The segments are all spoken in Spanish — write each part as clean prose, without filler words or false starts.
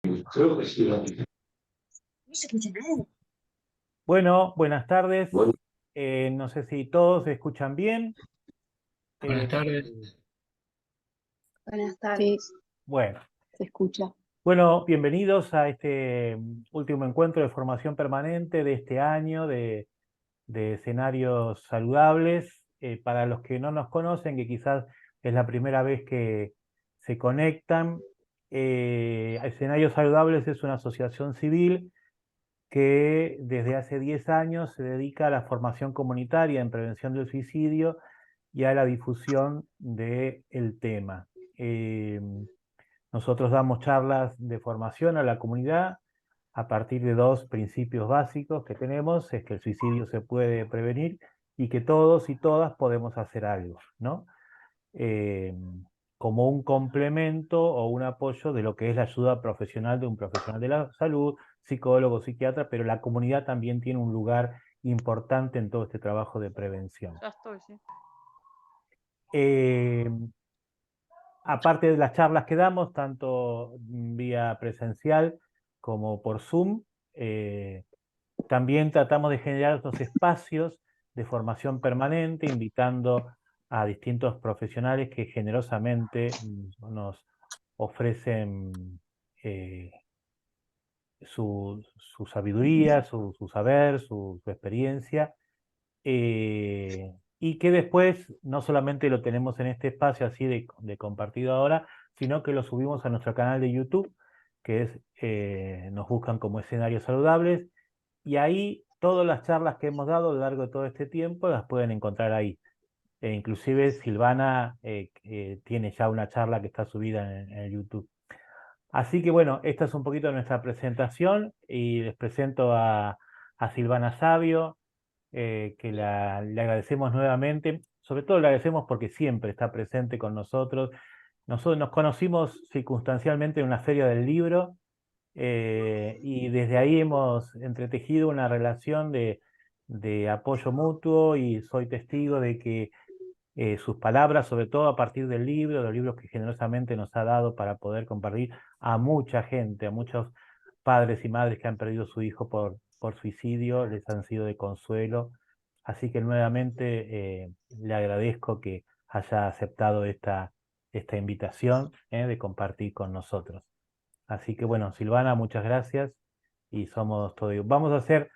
Creo que sí. No se escucha nada. Bueno, buenas tardes. No sé si todos se escuchan bien. Buenas Eh, tardes. Buenas tardes. Sí, bueno, se escucha. bueno, bienvenidos a este último encuentro de formación permanente de este año de escenarios saludables. Para los que no nos conocen, que quizás es la primera vez que se conectan, Escenarios Saludables es una asociación civil que desde hace 10 años se dedica a la formación comunitaria en prevención del suicidio y a la difusión del tema. Eh, Nosotros damos charlas de formación a la comunidad a partir de dos principios básicos que tenemos: es que el suicidio se puede prevenir y que todos y todas podemos hacer algo, ¿no? Eh, Como un complemento o un apoyo de lo que es la ayuda profesional de un profesional de la salud, psicólogo, psiquiatra, pero la comunidad también tiene un lugar importante en todo este trabajo de prevención. Ya estoy, sí. Eh, Aparte de las charlas que damos, tanto vía presencial como por Zoom, también tratamos de generar estos espacios de formación permanente, invitando a distintos profesionales que generosamente nos ofrecen eh, su sabiduría, su saber, su experiencia, y que después no solamente lo tenemos en este espacio así de compartido ahora, sino que lo subimos a nuestro canal de YouTube, que es, nos buscan como Escenarios Saludables, y ahí todas las charlas que hemos dado a lo largo de todo este tiempo las pueden encontrar ahí. Inclusive Silvana tiene ya una charla que está subida en el YouTube. Así que bueno, esta es un poquito nuestra presentación y les presento a Silvana Sabio, que le agradecemos nuevamente. Sobre todo le agradecemos porque siempre está presente con nosotros. Nosotros nos conocimos circunstancialmente en una feria del libro, y desde ahí hemos entretejido una relación de apoyo mutuo, y soy testigo de que sus palabras, sobre todo a partir del libro, de los libros que generosamente nos ha dado para poder compartir a mucha gente, a muchos padres y madres que han perdido su hijo por suicidio, les han sido de consuelo. Así que nuevamente le agradezco que haya aceptado esta invitación de compartir con nosotros. Así que bueno, Silvana, muchas gracias y somos todo. Vamos a hacer,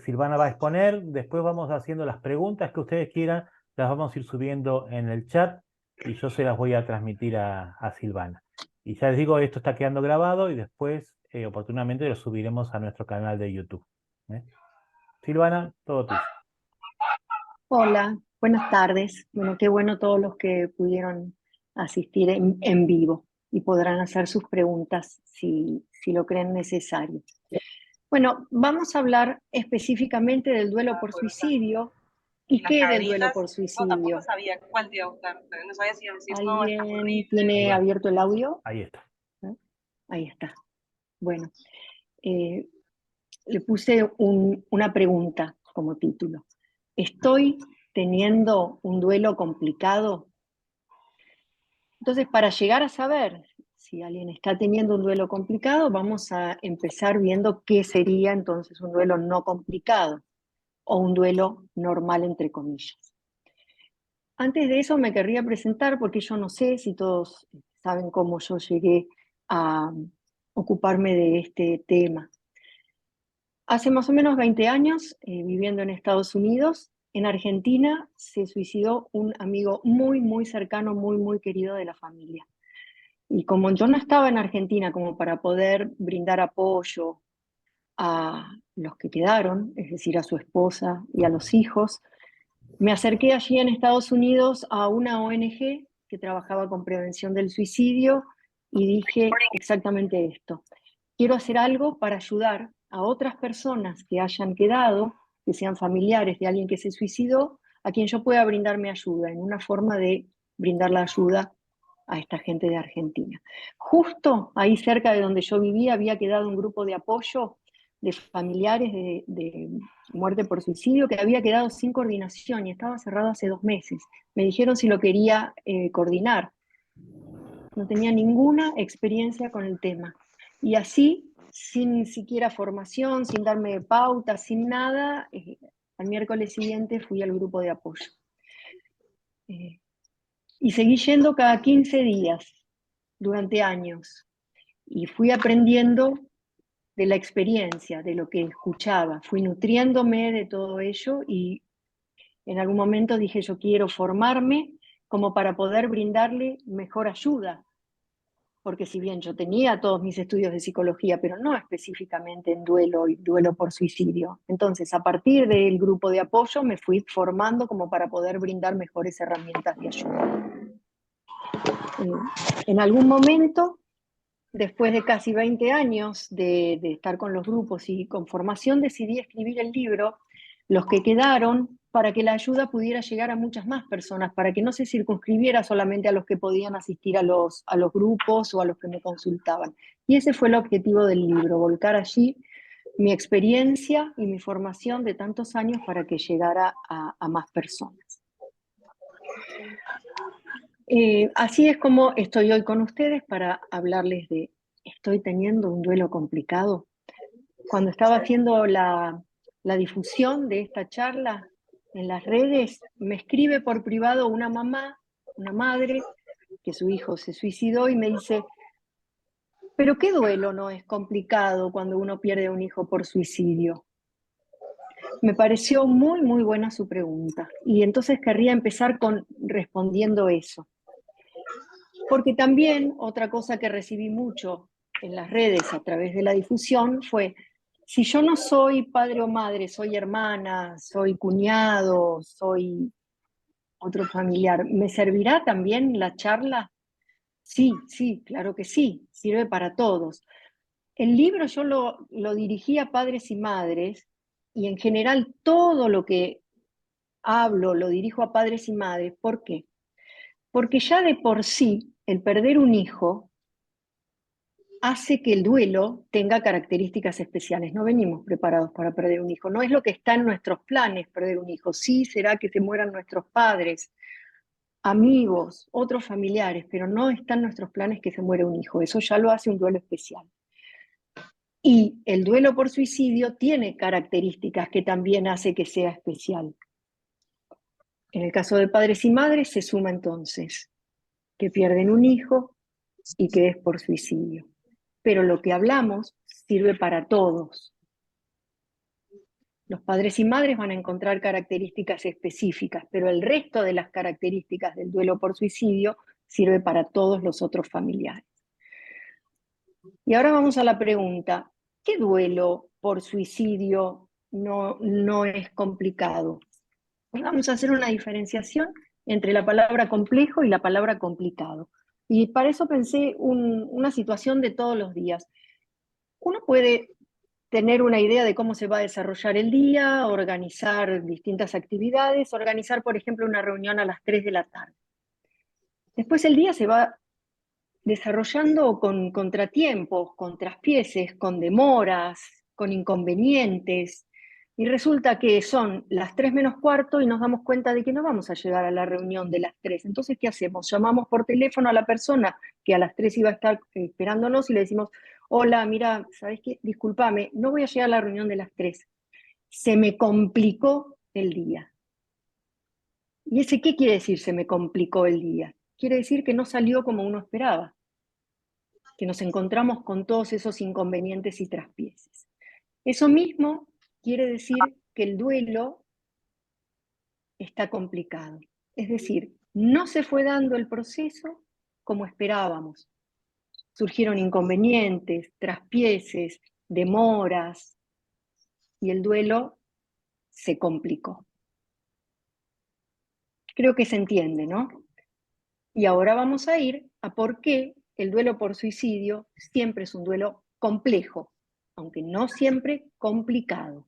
Silvana va a exponer, después vamos haciendo las preguntas que ustedes quieran, las vamos a ir subiendo en el chat y yo se las voy a transmitir a Silvana. Y ya les digo, esto está quedando grabado y después oportunamente lo subiremos a nuestro canal de YouTube. ¿eh? Silvana, todo tuyo. Hola, buenas tardes. Bueno, qué bueno todos los que pudieron asistir en vivo y podrán hacer sus preguntas si lo creen necesario. Bueno, vamos a hablar específicamente del duelo por suicidio. ¿Y qué del duelo por No, tampoco suicidio? sabía cuál te iba a gustar. No sabía si iba a decir, no, está ¿Alguien horrible. tiene abierto el audio? Ahí está. ¿No? Ahí está. Bueno, eh, le puse una pregunta como título. ¿Estoy teniendo un duelo complicado? Entonces, para llegar a saber si alguien está teniendo un duelo complicado, vamos a empezar viendo qué sería entonces un duelo no complicado o un duelo normal, entre comillas. Antes de eso me querría presentar porque yo no sé si todos saben cómo yo llegué a ocuparme de este tema. Hace más o menos 20 años, viviendo en Estados Unidos, en Argentina se suicidó un amigo muy, muy cercano, muy, muy querido de la familia. Y como yo no estaba en Argentina como para poder brindar apoyo a los que quedaron, es decir, a su esposa y a los hijos, me acerqué allí en Estados Unidos a una ONG que trabajaba con prevención del suicidio y dije exactamente esto. Quiero hacer algo para ayudar a otras personas que hayan quedado, que sean familiares de alguien que se suicidó, a quien yo pueda brindarme ayuda, en una forma de brindar la ayuda a esta gente de Argentina. Justo ahí cerca de donde yo vivía había quedado un grupo de apoyo de familiares de muerte por suicidio que había quedado sin coordinación y estaba cerrado hace 2 meses. Me dijeron si lo quería coordinar. No tenía ninguna experiencia con el tema. Y así, sin siquiera formación, sin darme pautas, sin nada, al miércoles siguiente fui al grupo de apoyo. Y seguí yendo cada 15 días, durante años. Y fui aprendiendo de la experiencia, de lo que escuchaba. Fui nutriéndome de todo ello y en algún momento dije, yo quiero formarme como para poder brindarle mejor ayuda. Porque si bien yo tenía todos mis estudios de psicología, pero no específicamente en duelo y duelo por suicidio. Entonces, a partir del grupo de apoyo me fui formando como para poder brindar mejores herramientas de ayuda. En algún momento, después de casi 20 años de estar con los grupos y con formación, decidí escribir el libro, los que quedaron, para que la ayuda pudiera llegar a muchas más personas, para que no se circunscribiera solamente a los que podían asistir a los grupos o a los que me consultaban. Y ese fue el objetivo del libro, volcar allí mi experiencia y mi formación de tantos años para que llegara a más personas. Así es como estoy hoy con ustedes para hablarles de estoy teniendo un duelo complicado. Cuando estaba haciendo la difusión de esta charla en las redes, me escribe por privado una mamá, una madre, que su hijo se suicidó y me dice, pero ¿qué duelo no es complicado cuando uno pierde un hijo por suicidio? Me pareció muy, muy buena su pregunta y entonces querría empezar con respondiendo eso. Porque también otra cosa que recibí mucho en las redes a través de la difusión fue, si yo no soy padre o madre, soy hermana, soy cuñado, soy otro familiar, ¿me servirá también la charla? Sí, sí, claro que sí, sirve para todos. El libro yo lo dirigí a padres y madres y en general todo lo que hablo lo dirijo a padres y madres. ¿Por qué? Porque ya de por sí el perder un hijo hace que el duelo tenga características especiales. No venimos preparados para perder un hijo. No es lo que está en nuestros planes perder un hijo. Sí, será que se mueran nuestros padres, amigos, otros familiares, pero no está en nuestros planes que se muera un hijo. Eso ya lo hace un duelo especial. Y el duelo por suicidio tiene características que también hace que sea especial. En el caso de padres y madres se suma entonces que pierden un hijo y que es por suicidio. Pero lo que hablamos sirve para todos. Los padres y madres van a encontrar características específicas, pero el resto de las características del duelo por suicidio sirve para todos los otros familiares. Y ahora vamos a la pregunta, ¿qué duelo por suicidio no es complicado? Vamos a hacer una diferenciación entre la palabra complejo y la palabra complicado. Y para eso pensé una situación de todos los días. Uno puede tener una idea de cómo se va a desarrollar el día, organizar distintas actividades, organizar, por ejemplo, una reunión a las 3 de la tarde. Después el día se va desarrollando con contratiempos, con traspieces, con demoras, con inconvenientes, y resulta que son las 3 menos cuarto y nos damos cuenta de que no vamos a llegar a la reunión de las 3. Entonces, ¿qué hacemos? Llamamos por teléfono a la persona que a las 3 iba a estar esperándonos y le decimos, hola, mira, ¿sabes qué? Discúlpame, no voy a llegar a la reunión de las 3. Se me complicó el día. ¿Y ese qué quiere decir se me complicó el día? Quiere decir que no salió como uno esperaba, que nos encontramos con todos esos inconvenientes y traspieces. Eso mismo quiere decir que el duelo está complicado. Es decir, no se fue dando el proceso como esperábamos. Surgieron inconvenientes, traspieces, demoras, y el duelo se complicó. Creo que se entiende, ¿no? Y ahora vamos a ir a por qué el duelo por suicidio siempre es un duelo complejo, aunque no siempre complicado.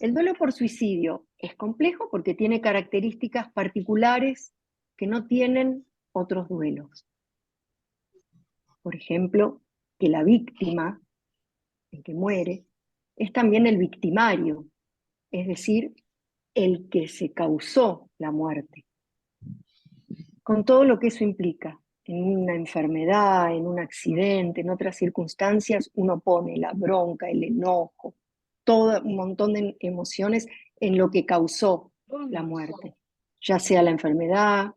El duelo por suicidio es complejo porque tiene características particulares que no tienen otros duelos. Por ejemplo, que la víctima, el que muere, es también el victimario, es decir, el que se causó la muerte, con todo lo que eso implica. en una enfermedad, en un accidente, en otras circunstancias, uno pone la bronca, el enojo, todo un montón de emociones en lo que causó la muerte, ya sea la enfermedad,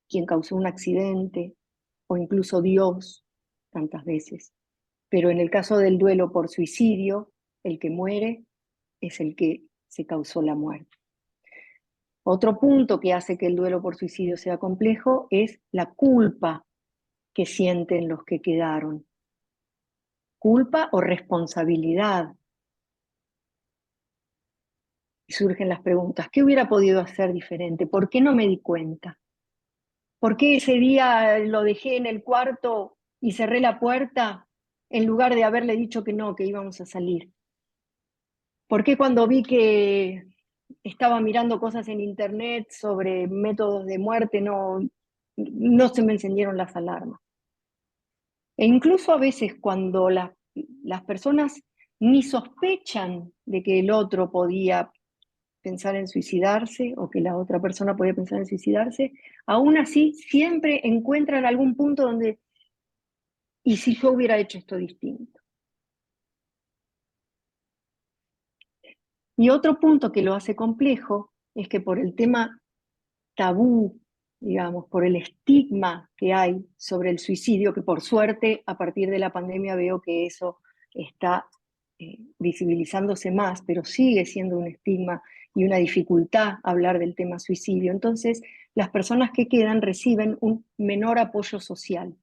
quien causó un accidente, o incluso Dios, tantas veces. Pero en el caso del duelo por suicidio, el que muere es el que se causó la muerte. Otro punto que hace que el duelo por suicidio sea complejo es la culpa que sienten los que quedaron. Culpa o responsabilidad. Y surgen las preguntas, ¿qué hubiera podido hacer diferente? ¿Por qué no me di cuenta? ¿Por qué ese día lo dejé en el cuarto y cerré la puerta en lugar de haberle dicho que no, que íbamos a salir? ¿Por qué cuando vi que estaba mirando cosas en internet sobre métodos de muerte no se me encendieron las alarmas? E incluso a veces cuando las personas ni sospechan de que el otro podía pensar en suicidarse o que la otra persona podía pensar en suicidarse, aún así siempre encuentran algún punto donde, ¿y si yo hubiera hecho esto distinto? Y otro punto que lo hace complejo es que por el tema tabú, digamos, por el estigma que hay sobre el suicidio, que por suerte a partir de la pandemia veo que eso está visibilizándose más, pero sigue siendo un estigma y una dificultad hablar del tema suicidio. Entonces, las personas que quedan reciben un menor apoyo social.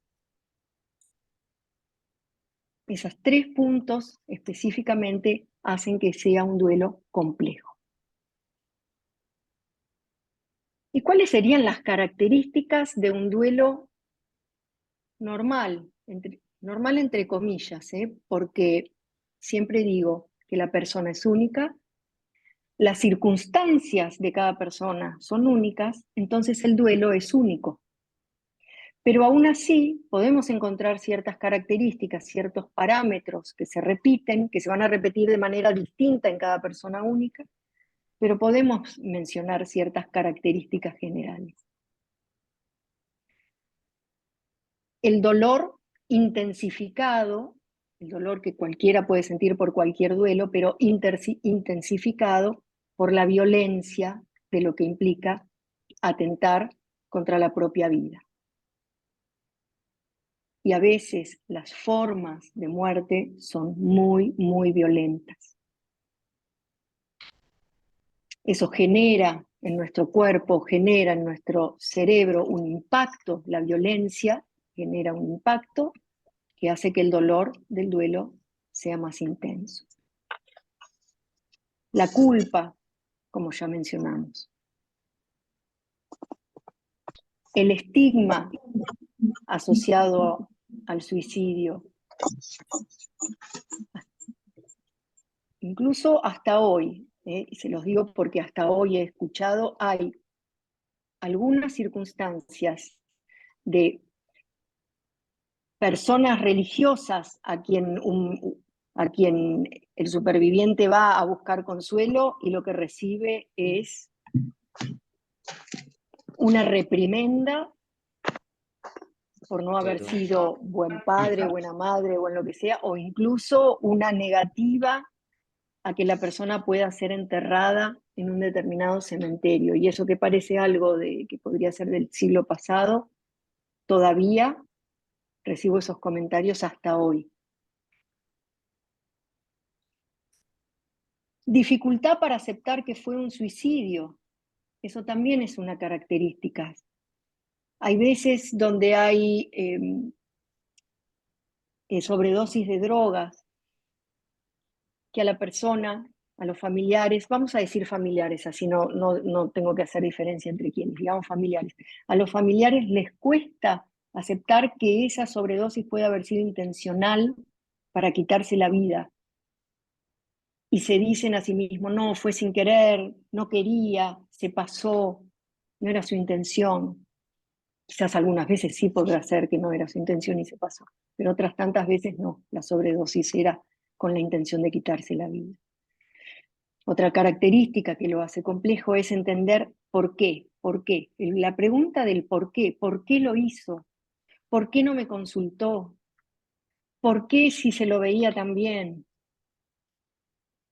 Esos 3 puntos específicamente hacen que sea un duelo complejo. ¿Y cuáles serían las características de un duelo normal? Normal entre comillas, porque siempre digo que la persona es única, las circunstancias de cada persona son únicas, entonces el duelo es único. Pero aún así podemos encontrar ciertas características, ciertos parámetros que se repiten, que se van a repetir de manera distinta en cada persona única, pero podemos mencionar ciertas características generales. El dolor intensificado, el dolor que cualquiera puede sentir por cualquier duelo, pero intensificado por la violencia de lo que implica atentar contra la propia vida. Y a veces las formas de muerte son muy, muy violentas. Eso genera en nuestro cuerpo, genera en nuestro cerebro un impacto, la violencia genera un impacto que hace que el dolor del duelo sea más intenso. La culpa, como ya mencionamos. El estigma asociado al suicidio. Incluso hasta hoy, y se los digo porque hasta hoy he escuchado, hay algunas circunstancias de personas religiosas a quien el superviviente va a buscar consuelo y lo que recibe es una reprimenda por no haber sido buen padre, buena madre o en lo que sea, o incluso una negativa a que la persona pueda ser enterrada en un determinado cementerio. Y eso que parece algo que podría ser del siglo pasado, todavía recibo esos comentarios hasta hoy. Dificultad para aceptar que fue un suicidio. Eso también es una característica. Hay veces donde hay sobredosis de drogas, que a la persona, a los familiares, vamos a decir familiares, así no tengo que hacer diferencia entre quienes, digamos familiares, a los familiares les cuesta aceptar que esa sobredosis puede haber sido intencional para quitarse la vida. Y se dicen a sí mismos, no, fue sin querer, no quería, se pasó, no era su intención. Quizás algunas veces sí podrá ser que no era su intención y se pasó, pero otras tantas veces no, la sobredosis era con la intención de quitarse la vida. Otra característica que lo hace complejo es entender ¿Por qué? ¿Por qué? La pregunta del por qué lo hizo, por qué no me consultó, por qué si se lo veía tan bien,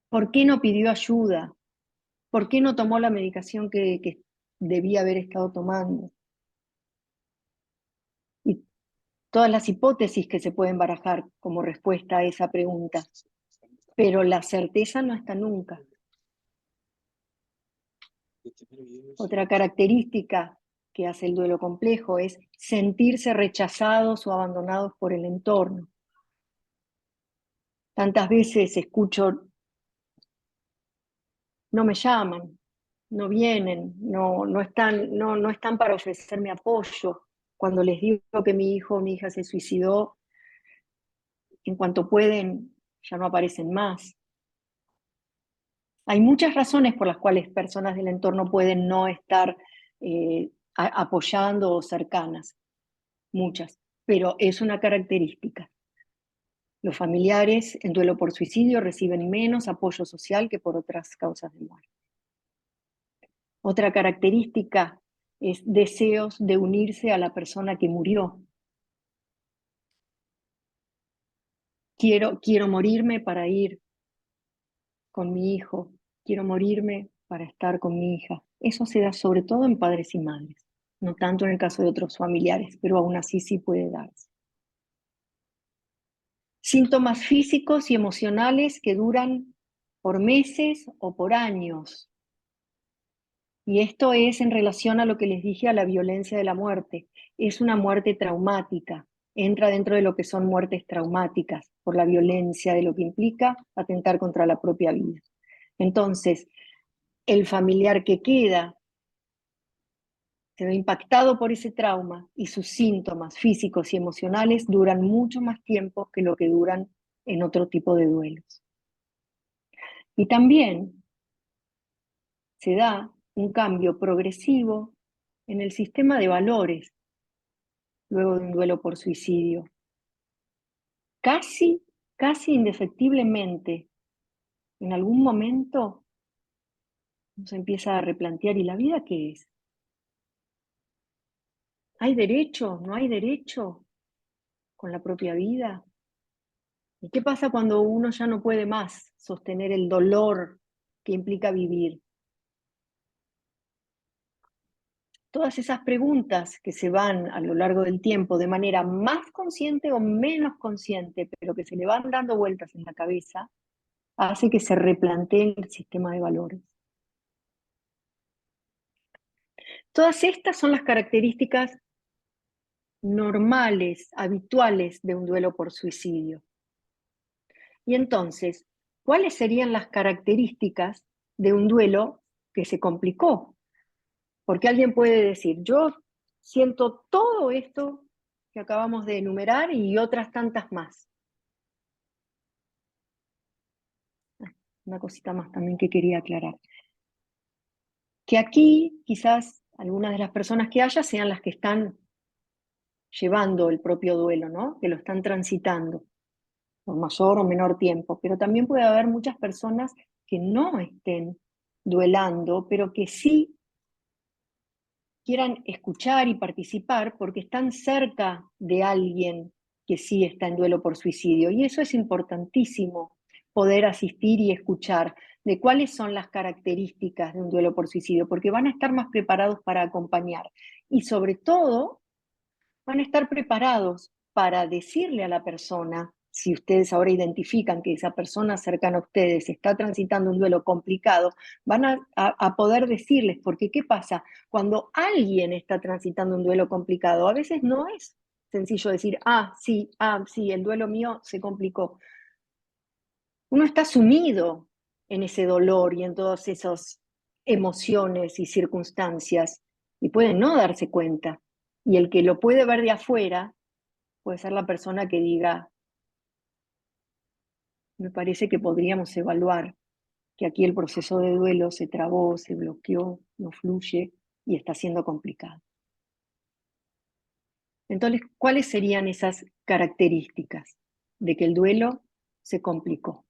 por qué no pidió ayuda, por qué no tomó la medicación que debía haber estado tomando. Y todas las hipótesis que se pueden barajar como respuesta a esa pregunta. Pero la certeza no está nunca. Otra característica que hace el duelo complejo es sentirse rechazados o abandonados por el entorno. Tantas veces escucho, no me llaman, no vienen, no están para ofrecerme apoyo. Cuando les digo que mi hijo o mi hija se suicidó, en cuanto pueden, ya no aparecen más. Hay muchas razones por las cuales personas del entorno pueden no estar apoyando o cercanas, muchas, pero es una característica. Los familiares en duelo por suicidio reciben menos apoyo social que por otras causas de muerte. Otra característica es deseos de unirse a la persona que murió. Quiero morirme para ir con mi hijo, quiero morirme para estar con mi hija. Eso se da sobre todo en padres y madres, no tanto en el caso de otros familiares, pero aún así sí puede darse. Síntomas físicos y emocionales que duran por meses o por años. Y esto es en relación a lo que les dije a la violencia de la muerte. Es una muerte traumática, entra dentro de lo que son muertes traumáticas, por la violencia de lo que implica atentar contra la propia vida. Entonces, el familiar que queda se ve impactado por ese trauma y sus síntomas físicos y emocionales duran mucho más tiempo que lo que duran en otro tipo de duelos. Y también se da un cambio progresivo en el sistema de valores luego de un duelo por suicidio. Casi indefectiblemente, en algún momento se empieza a replantear, ¿y la vida qué es? ¿Hay derecho? ¿No hay derecho con la propia vida? ¿Y qué pasa cuando uno ya no puede más sostener el dolor que implica vivir? Todas esas preguntas que se van a lo largo del tiempo de manera más consciente o menos consciente, pero que se le van dando vueltas en la cabeza, hace que se replantee el sistema de valores. Todas estas son las características normales, habituales de un duelo por suicidio. Y entonces, ¿cuáles serían las características de un duelo que se complicó? Porque alguien puede decir, yo siento todo esto que acabamos de enumerar y otras tantas más. Una cosita más también que quería aclarar. Que aquí quizás algunas de las personas que haya sean las que están llevando el propio duelo, ¿no? Que lo están transitando por mayor o menor tiempo, pero también puede haber muchas personas que no estén duelando, pero que sí quieran escuchar y participar porque están cerca de alguien que sí está en duelo por suicidio. Y eso es importantísimo, poder asistir y escuchar de cuáles son las características de un duelo por suicidio, porque van a estar más preparados para acompañar. Y sobre todo, van a estar preparados para decirle a la persona, si ustedes ahora identifican que esa persona cercana a ustedes está transitando un duelo complicado, van a poder decirles, porque ¿qué pasa? Cuando alguien está transitando un duelo complicado, a veces no es sencillo decir, sí, el duelo mío se complicó. Uno está sumido en ese dolor y en todas esas emociones y circunstancias y puede no darse cuenta. Y el que lo puede ver de afuera puede ser la persona que diga, me parece que podríamos evaluar que aquí el proceso de duelo se trabó, se bloqueó, no fluye y está siendo complicado. Entonces, ¿cuáles serían esas características de que el duelo se complicó?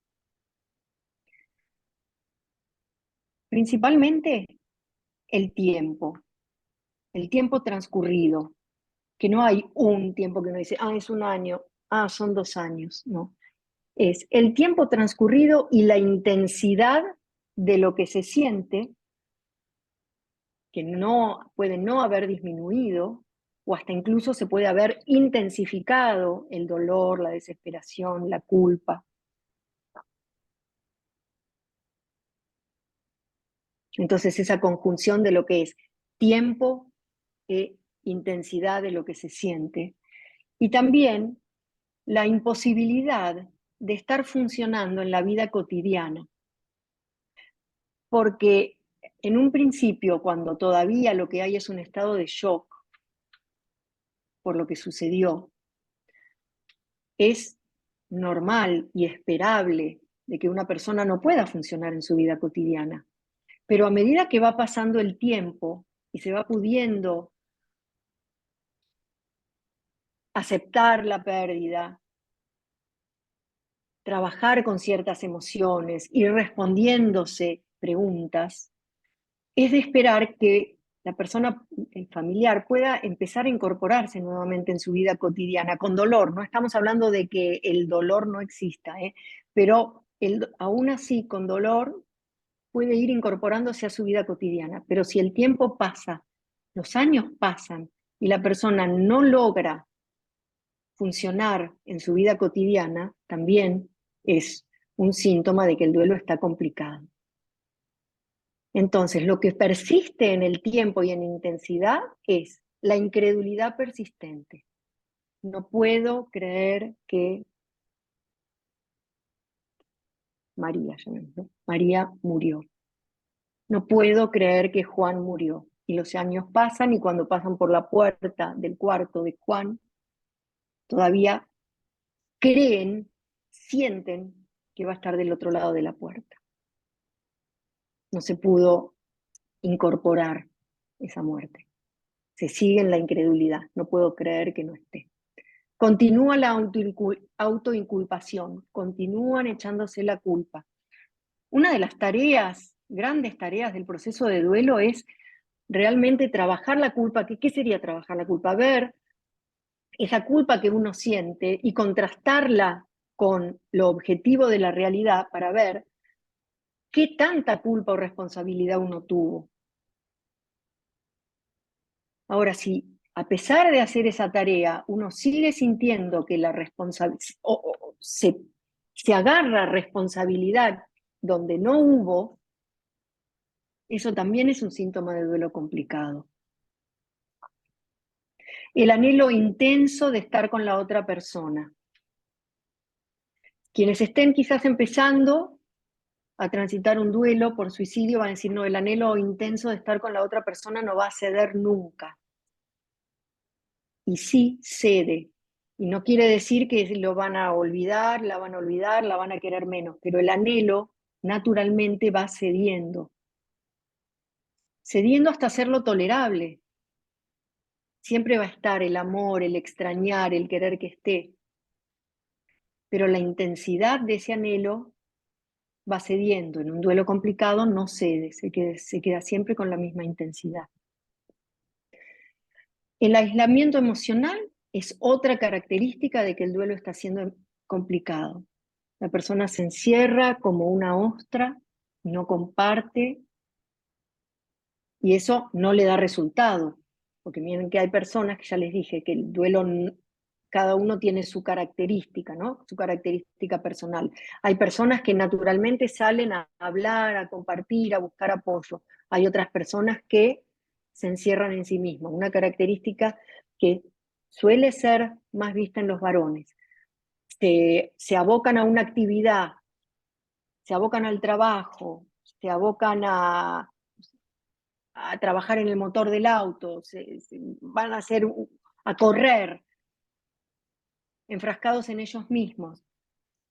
Principalmente el tiempo transcurrido, que no hay un tiempo que uno dice, es un año, son 2 años, no. Es el tiempo transcurrido y la intensidad de lo que se siente, que no puede no haber disminuido, o hasta incluso se puede haber intensificado el dolor, la desesperación, la culpa. Entonces esa conjunción de lo que es tiempo e intensidad de lo que se siente, y también la imposibilidad de estar funcionando en la vida cotidiana. Porque en un principio, cuando todavía lo que hay es un estado de shock por lo que sucedió, es normal y esperable de que una persona no pueda funcionar en su vida cotidiana. Pero a medida que va pasando el tiempo y se va pudiendo aceptar la pérdida, trabajar con ciertas emociones, ir respondiéndose preguntas, es de esperar que la persona, el familiar, pueda empezar a incorporarse nuevamente en su vida cotidiana, con dolor. No estamos hablando de que el dolor no exista, pero aún así, con dolor, puede ir incorporándose a su vida cotidiana. Pero si el tiempo pasa, los años pasan, y la persona no logra funcionar en su vida cotidiana, también es un síntoma de que el duelo está complicado. Entonces, lo que persiste en el tiempo y en intensidad es la incredulidad persistente. No puedo creer que María murió. No puedo creer que Juan murió. Y los años pasan y cuando pasan por la puerta del cuarto de Juan, todavía creen, sienten que va a estar del otro lado de la puerta. No se pudo incorporar esa muerte. Se sigue en la incredulidad. No puedo creer que no esté. Continúa la autoinculpación, continúan echándose la culpa. Una de las tareas, grandes tareas del proceso de duelo es realmente trabajar la culpa. ¿Qué sería trabajar la culpa? Ver esa culpa que uno siente y contrastarla con lo objetivo de la realidad para ver qué tanta culpa o responsabilidad uno tuvo. Ahora, si a pesar de hacer esa tarea, uno sigue sintiendo que la responsabilidad, se agarra responsabilidad donde no hubo, eso también es un síntoma de duelo complicado. El anhelo intenso de estar con la otra persona. Quienes estén quizás empezando a transitar un duelo por suicidio van a decir, no, el anhelo intenso de estar con la otra persona no va a ceder nunca. Y sí cede. Y no quiere decir que lo van a olvidar, la van a querer menos, pero el anhelo naturalmente va cediendo. Cediendo hasta hacerlo tolerable. Siempre va a estar el amor, el extrañar, el querer que esté. Pero la intensidad de ese anhelo va cediendo. En un duelo complicado no cede, se queda siempre con la misma intensidad. El aislamiento emocional es otra característica de que el duelo está siendo complicado. La persona se encierra como una ostra, no comparte, y eso no le da resultado. Porque miren que hay personas, que ya les dije, que el duelo, cada uno tiene su característica, ¿no? Su característica personal. Hay personas que naturalmente salen a hablar, a compartir, a buscar apoyo. Hay otras personas que se encierran en sí mismas. Una característica que suele ser más vista en los varones. Se abocan a una actividad, se abocan al trabajo, se abocan a trabajar en el motor del auto, van a correr, enfrascados en ellos mismos.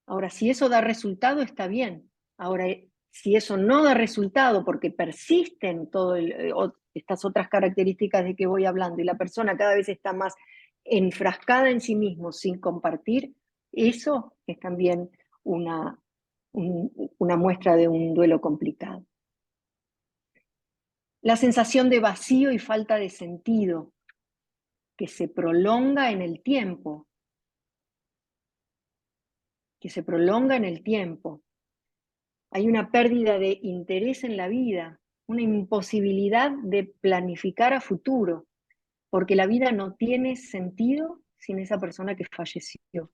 Ahora, si eso da resultado, está bien. Ahora, si eso no da resultado porque persisten estas otras características de que voy hablando y la persona cada vez está más enfrascada en sí mismo sin compartir, eso es también una muestra de un duelo complicado. La sensación de vacío y falta de sentido, que se prolonga en el tiempo. Que se prolonga en el tiempo. Hay una pérdida de interés en la vida, una imposibilidad de planificar a futuro, porque la vida no tiene sentido sin esa persona que falleció.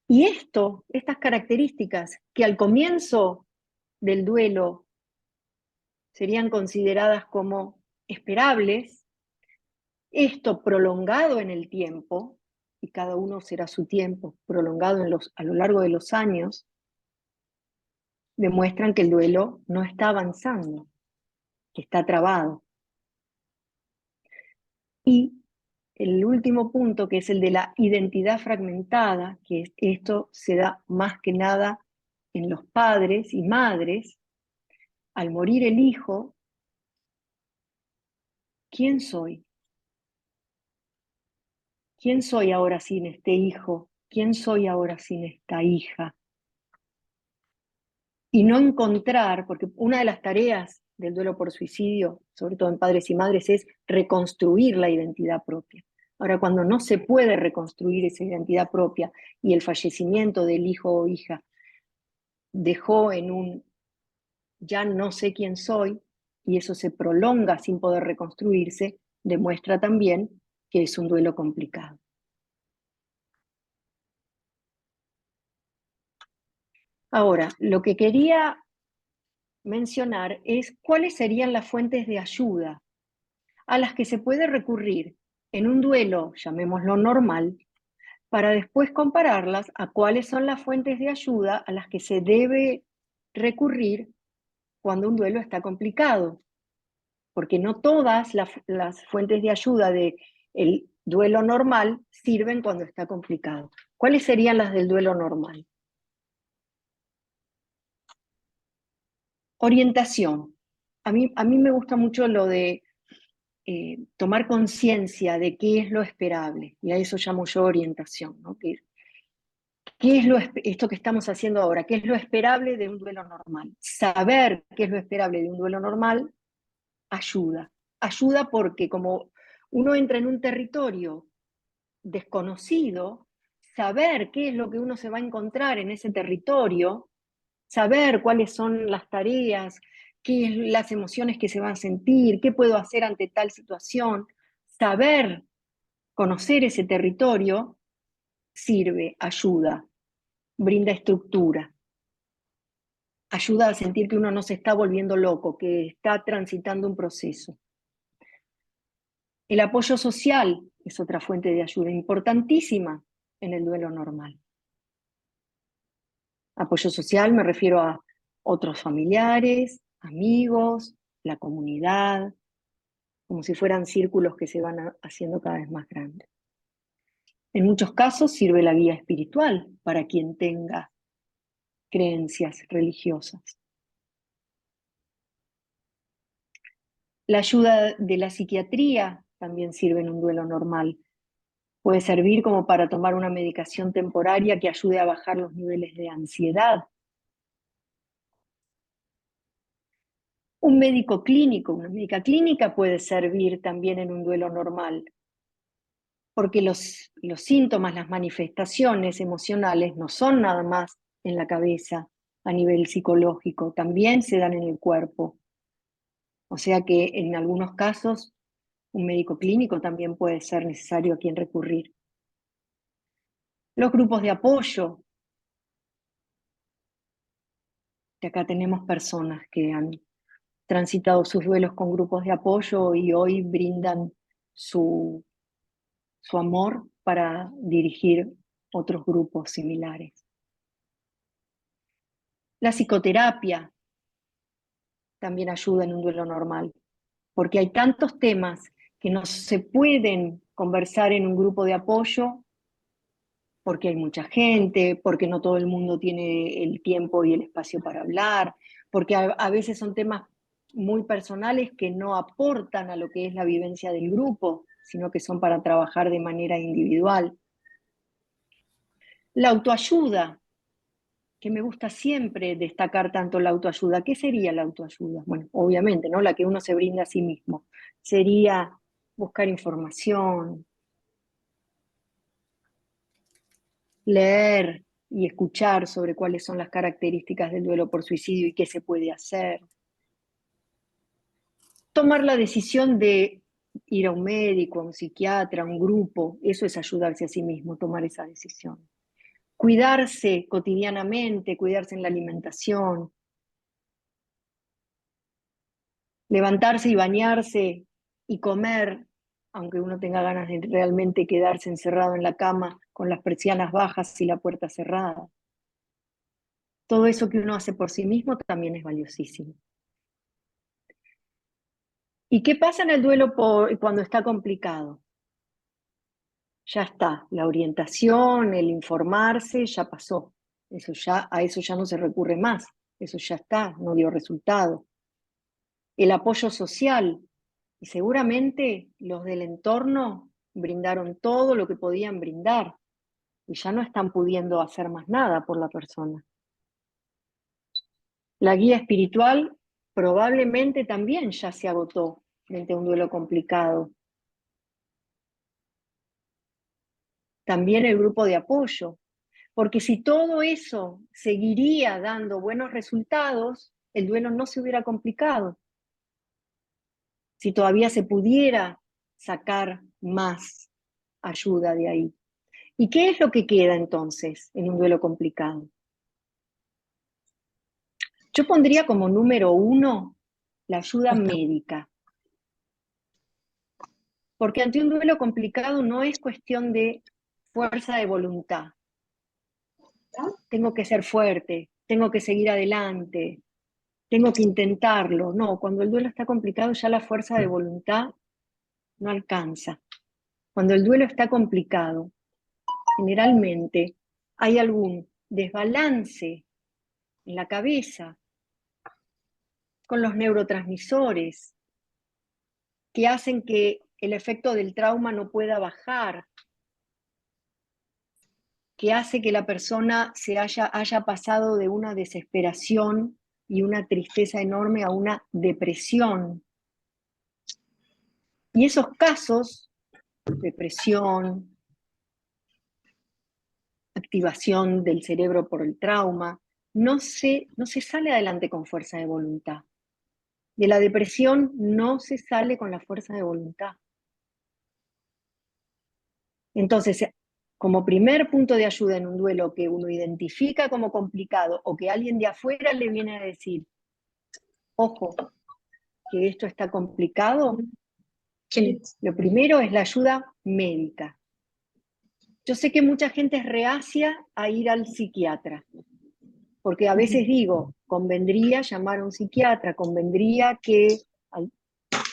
Y estas características que al comienzo del duelo serían consideradas como esperables, esto prolongado en el tiempo, y cada uno será su tiempo, prolongado a lo largo de los años, demuestran que el duelo no está avanzando, que está trabado. Y el último punto, que es el de la identidad fragmentada, que esto se da más que nada en los padres y madres. Al morir el hijo, ¿quién soy? ¿Quién soy ahora sin este hijo? ¿Quién soy ahora sin esta hija? Y no encontrar, porque una de las tareas del duelo por suicidio, sobre todo en padres y madres, es reconstruir la identidad propia. Ahora, cuando no se puede reconstruir esa identidad propia y el fallecimiento del hijo o hija dejó en un ya no sé quién soy, y eso se prolonga sin poder reconstruirse, demuestra también que es un duelo complicado. Ahora, lo que quería mencionar es cuáles serían las fuentes de ayuda a las que se puede recurrir en un duelo, llamémoslo normal, para después compararlas a cuáles son las fuentes de ayuda a las que se debe recurrir cuando un duelo está complicado. Porque no todas las fuentes de ayuda del duelo normal sirven cuando está complicado. ¿Cuáles serían las del duelo normal? Orientación. A mí me gusta mucho lo de tomar conciencia de qué es lo esperable, y a eso llamo yo orientación, ¿no? ¿Qué es esto que estamos haciendo ahora? ¿Qué es lo esperable de un duelo normal? Saber qué es lo esperable de un duelo normal ayuda. Ayuda porque como uno entra en un territorio desconocido, saber qué es lo que uno se va a encontrar en ese territorio, saber cuáles son las tareas, qué es las emociones que se van a sentir, qué puedo hacer ante tal situación, saber conocer ese territorio sirve, ayuda, brinda estructura, ayuda a sentir que uno no se está volviendo loco, que está transitando un proceso. El apoyo social es otra fuente de ayuda importantísima en el duelo normal. Apoyo social me refiero a otros familiares, amigos, la comunidad, como si fueran círculos que se van haciendo cada vez más grandes. En muchos casos sirve la guía espiritual para quien tenga creencias religiosas. La ayuda de la psiquiatría también sirve en un duelo normal. Puede servir como para tomar una medicación temporaria que ayude a bajar los niveles de ansiedad. Un médico clínico, una médica clínica puede servir también en un duelo normal, porque los síntomas, las manifestaciones emocionales no son nada más en la cabeza a nivel psicológico, también se dan en el cuerpo. O sea que en algunos casos un médico clínico también puede ser necesario a quien recurrir. Los grupos de apoyo. Que acá tenemos personas que han transitado sus duelos con grupos de apoyo y hoy brindan su amor para dirigir otros grupos similares. La psicoterapia también ayuda en un duelo normal, porque hay tantos temas que no se pueden conversar en un grupo de apoyo, porque hay mucha gente, porque no todo el mundo tiene el tiempo y el espacio para hablar, porque a veces son temas muy personales que no aportan a lo que es la vivencia del grupo, sino que son para trabajar de manera individual. La autoayuda, que me gusta siempre destacar tanto la autoayuda. ¿Qué sería la autoayuda? Bueno, obviamente, ¿no? La que uno se brinda a sí mismo. Sería buscar información, leer y escuchar sobre cuáles son las características del duelo por suicidio y qué se puede hacer. Tomar la decisión de ir a un médico, a un psiquiatra, a un grupo, eso es ayudarse a sí mismo, tomar esa decisión. Cuidarse cotidianamente, cuidarse en la alimentación, levantarse y bañarse y comer, aunque uno tenga ganas de realmente quedarse encerrado en la cama con las persianas bajas y la puerta cerrada. Todo eso que uno hace por sí mismo también es valiosísimo. ¿Y qué pasa en el duelo cuando está complicado? Ya está, la orientación, el informarse, ya pasó. A eso ya no se recurre más. Eso ya está, no dio resultado. El apoyo social, y seguramente los del entorno brindaron todo lo que podían brindar y ya no están pudiendo hacer más nada por la persona. La guía espiritual probablemente también ya se agotó frente a un duelo complicado. También el grupo de apoyo, porque si todo eso seguiría dando buenos resultados, el duelo no se hubiera complicado. Si todavía se pudiera sacar más ayuda de ahí. ¿Y qué es lo que queda entonces en un duelo complicado? Yo pondría como número 1 la ayuda médica. Porque ante un duelo complicado no es cuestión de fuerza de voluntad. Tengo que ser fuerte, tengo que seguir adelante, tengo que intentarlo. No, cuando el duelo está complicado ya la fuerza de voluntad no alcanza. Cuando el duelo está complicado, generalmente hay algún desbalance en la cabeza con los neurotransmisores que hacen que el efecto del trauma no pueda bajar, que hace que la persona haya pasado de una desesperación y una tristeza enorme a una depresión. Y esos casos, depresión, activación del cerebro por el trauma, no se sale adelante con fuerza de voluntad. De la depresión no se sale con la fuerza de voluntad. Entonces, como primer punto de ayuda en un duelo que uno identifica como complicado o que alguien de afuera le viene a decir, ojo, que esto está complicado, lo primero es la ayuda médica. Yo sé que mucha gente es reacia a ir al psiquiatra, porque a veces digo, convendría llamar a un psiquiatra, convendría que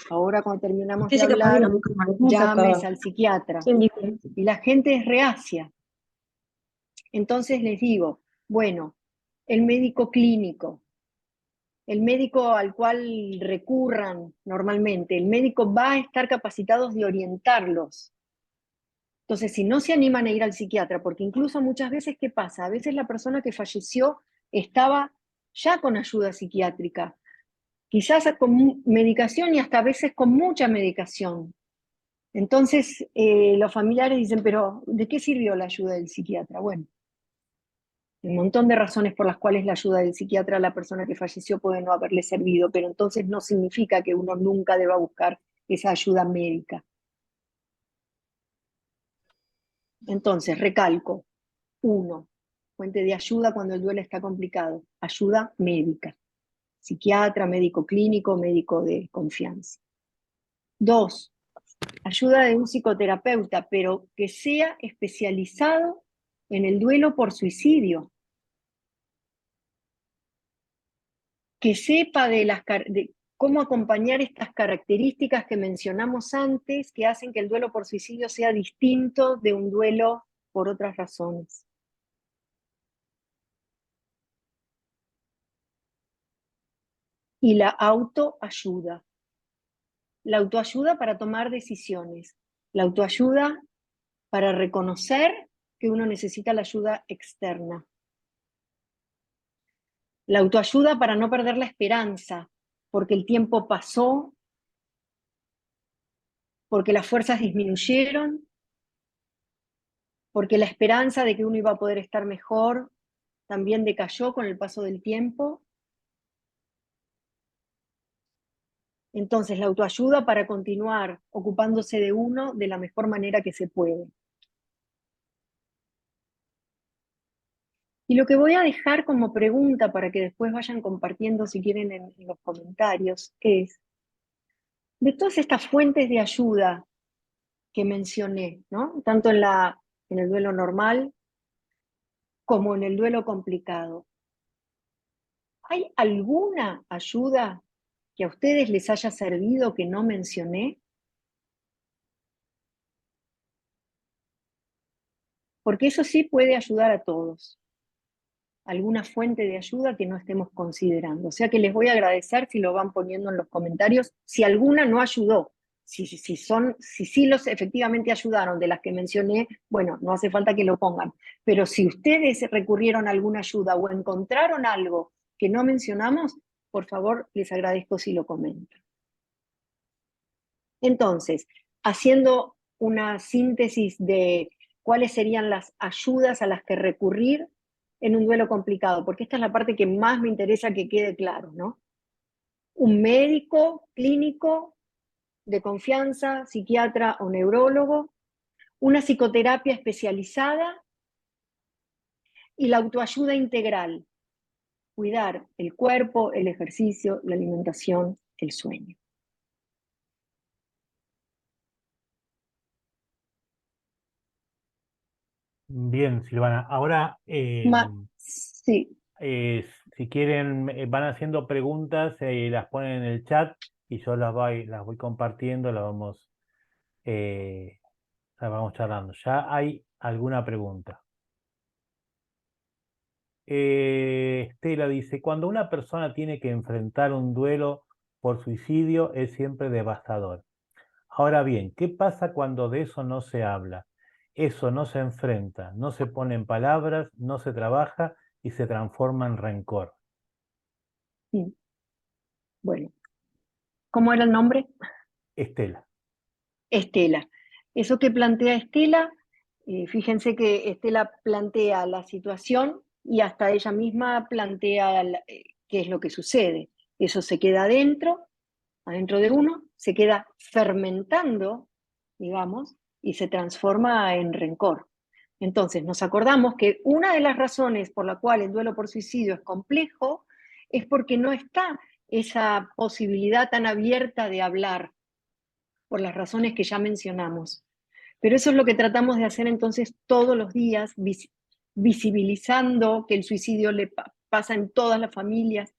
ahora cuando terminamos de hablar, llames al psiquiatra. Y la gente es reacia. Entonces les digo, bueno, el médico clínico, el médico al cual recurran normalmente, el médico va a estar capacitado de orientarlos. Entonces, si no se animan a ir al psiquiatra, porque incluso muchas veces, ¿qué pasa? A veces la persona que falleció estaba ya con ayuda psiquiátrica, quizás con medicación y hasta a veces con mucha medicación. Entonces, los familiares dicen, pero ¿de qué sirvió la ayuda del psiquiatra? Bueno, un montón de razones por las cuales la ayuda del psiquiatra a la persona que falleció puede no haberle servido, pero entonces no significa que uno nunca deba buscar esa ayuda médica. Entonces, recalco, 1, fuente de ayuda cuando el duelo está complicado, ayuda médica, psiquiatra, médico clínico, médico de confianza. 2, ayuda de un psicoterapeuta, pero que sea especializado en el duelo por suicidio, que sepa de cómo acompañar estas características que mencionamos antes, que hacen que el duelo por suicidio sea distinto de un duelo por otras razones. Y la autoayuda. La autoayuda para tomar decisiones. La autoayuda para reconocer que uno necesita la ayuda externa. La autoayuda para no perder la esperanza, porque el tiempo pasó, porque las fuerzas disminuyeron, porque la esperanza de que uno iba a poder estar mejor también decayó con el paso del tiempo. Entonces, la autoayuda para continuar ocupándose de uno de la mejor manera que se puede. Y lo que voy a dejar como pregunta para que después vayan compartiendo si quieren en los comentarios es, de todas estas fuentes de ayuda que mencioné, ¿no? Tanto en el duelo normal como en el duelo complicado, ¿hay alguna ayuda que a ustedes les haya servido que no mencioné? Porque eso sí puede ayudar a todos. Alguna fuente de ayuda que no estemos considerando. O sea que les voy a agradecer si lo van poniendo en los comentarios, si alguna no ayudó. Si sí los efectivamente ayudaron de las que mencioné, bueno, no hace falta que lo pongan. Pero si ustedes recurrieron a alguna ayuda o encontraron algo que no mencionamos, por favor, les agradezco si lo comentan. Entonces, haciendo una síntesis de cuáles serían las ayudas a las que recurrir en un duelo complicado, porque esta es la parte que más me interesa que quede claro, ¿no? Un médico clínico de confianza, psiquiatra o neurólogo, una psicoterapia especializada y la autoayuda integral, cuidar el cuerpo, el ejercicio, la alimentación, el sueño. Bien, Silvana. Ahora, Sí. si quieren, van haciendo preguntas y las ponen en el chat y yo las voy compartiendo, las vamos charlando. ¿Ya hay alguna pregunta? Estela dice, cuando una persona tiene que enfrentar un duelo por suicidio es siempre devastador. Ahora bien, ¿qué pasa cuando de eso no se habla? Eso no se enfrenta, no se pone en palabras, no se trabaja y se transforma en rencor. Sí. Bueno, ¿cómo era el nombre? Estela. Estela. Eso que plantea Estela, fíjense que Estela plantea la situación y hasta ella misma plantea qué es lo que sucede. Eso se queda adentro de uno, se queda fermentando, digamos, y se transforma en rencor. Entonces, nos acordamos que una de las razones por la cual el duelo por suicidio es complejo es porque no está esa posibilidad tan abierta de hablar, por las razones que ya mencionamos. Pero eso es lo que tratamos de hacer entonces todos los días, visibilizando que el suicidio le pasa en todas las familias,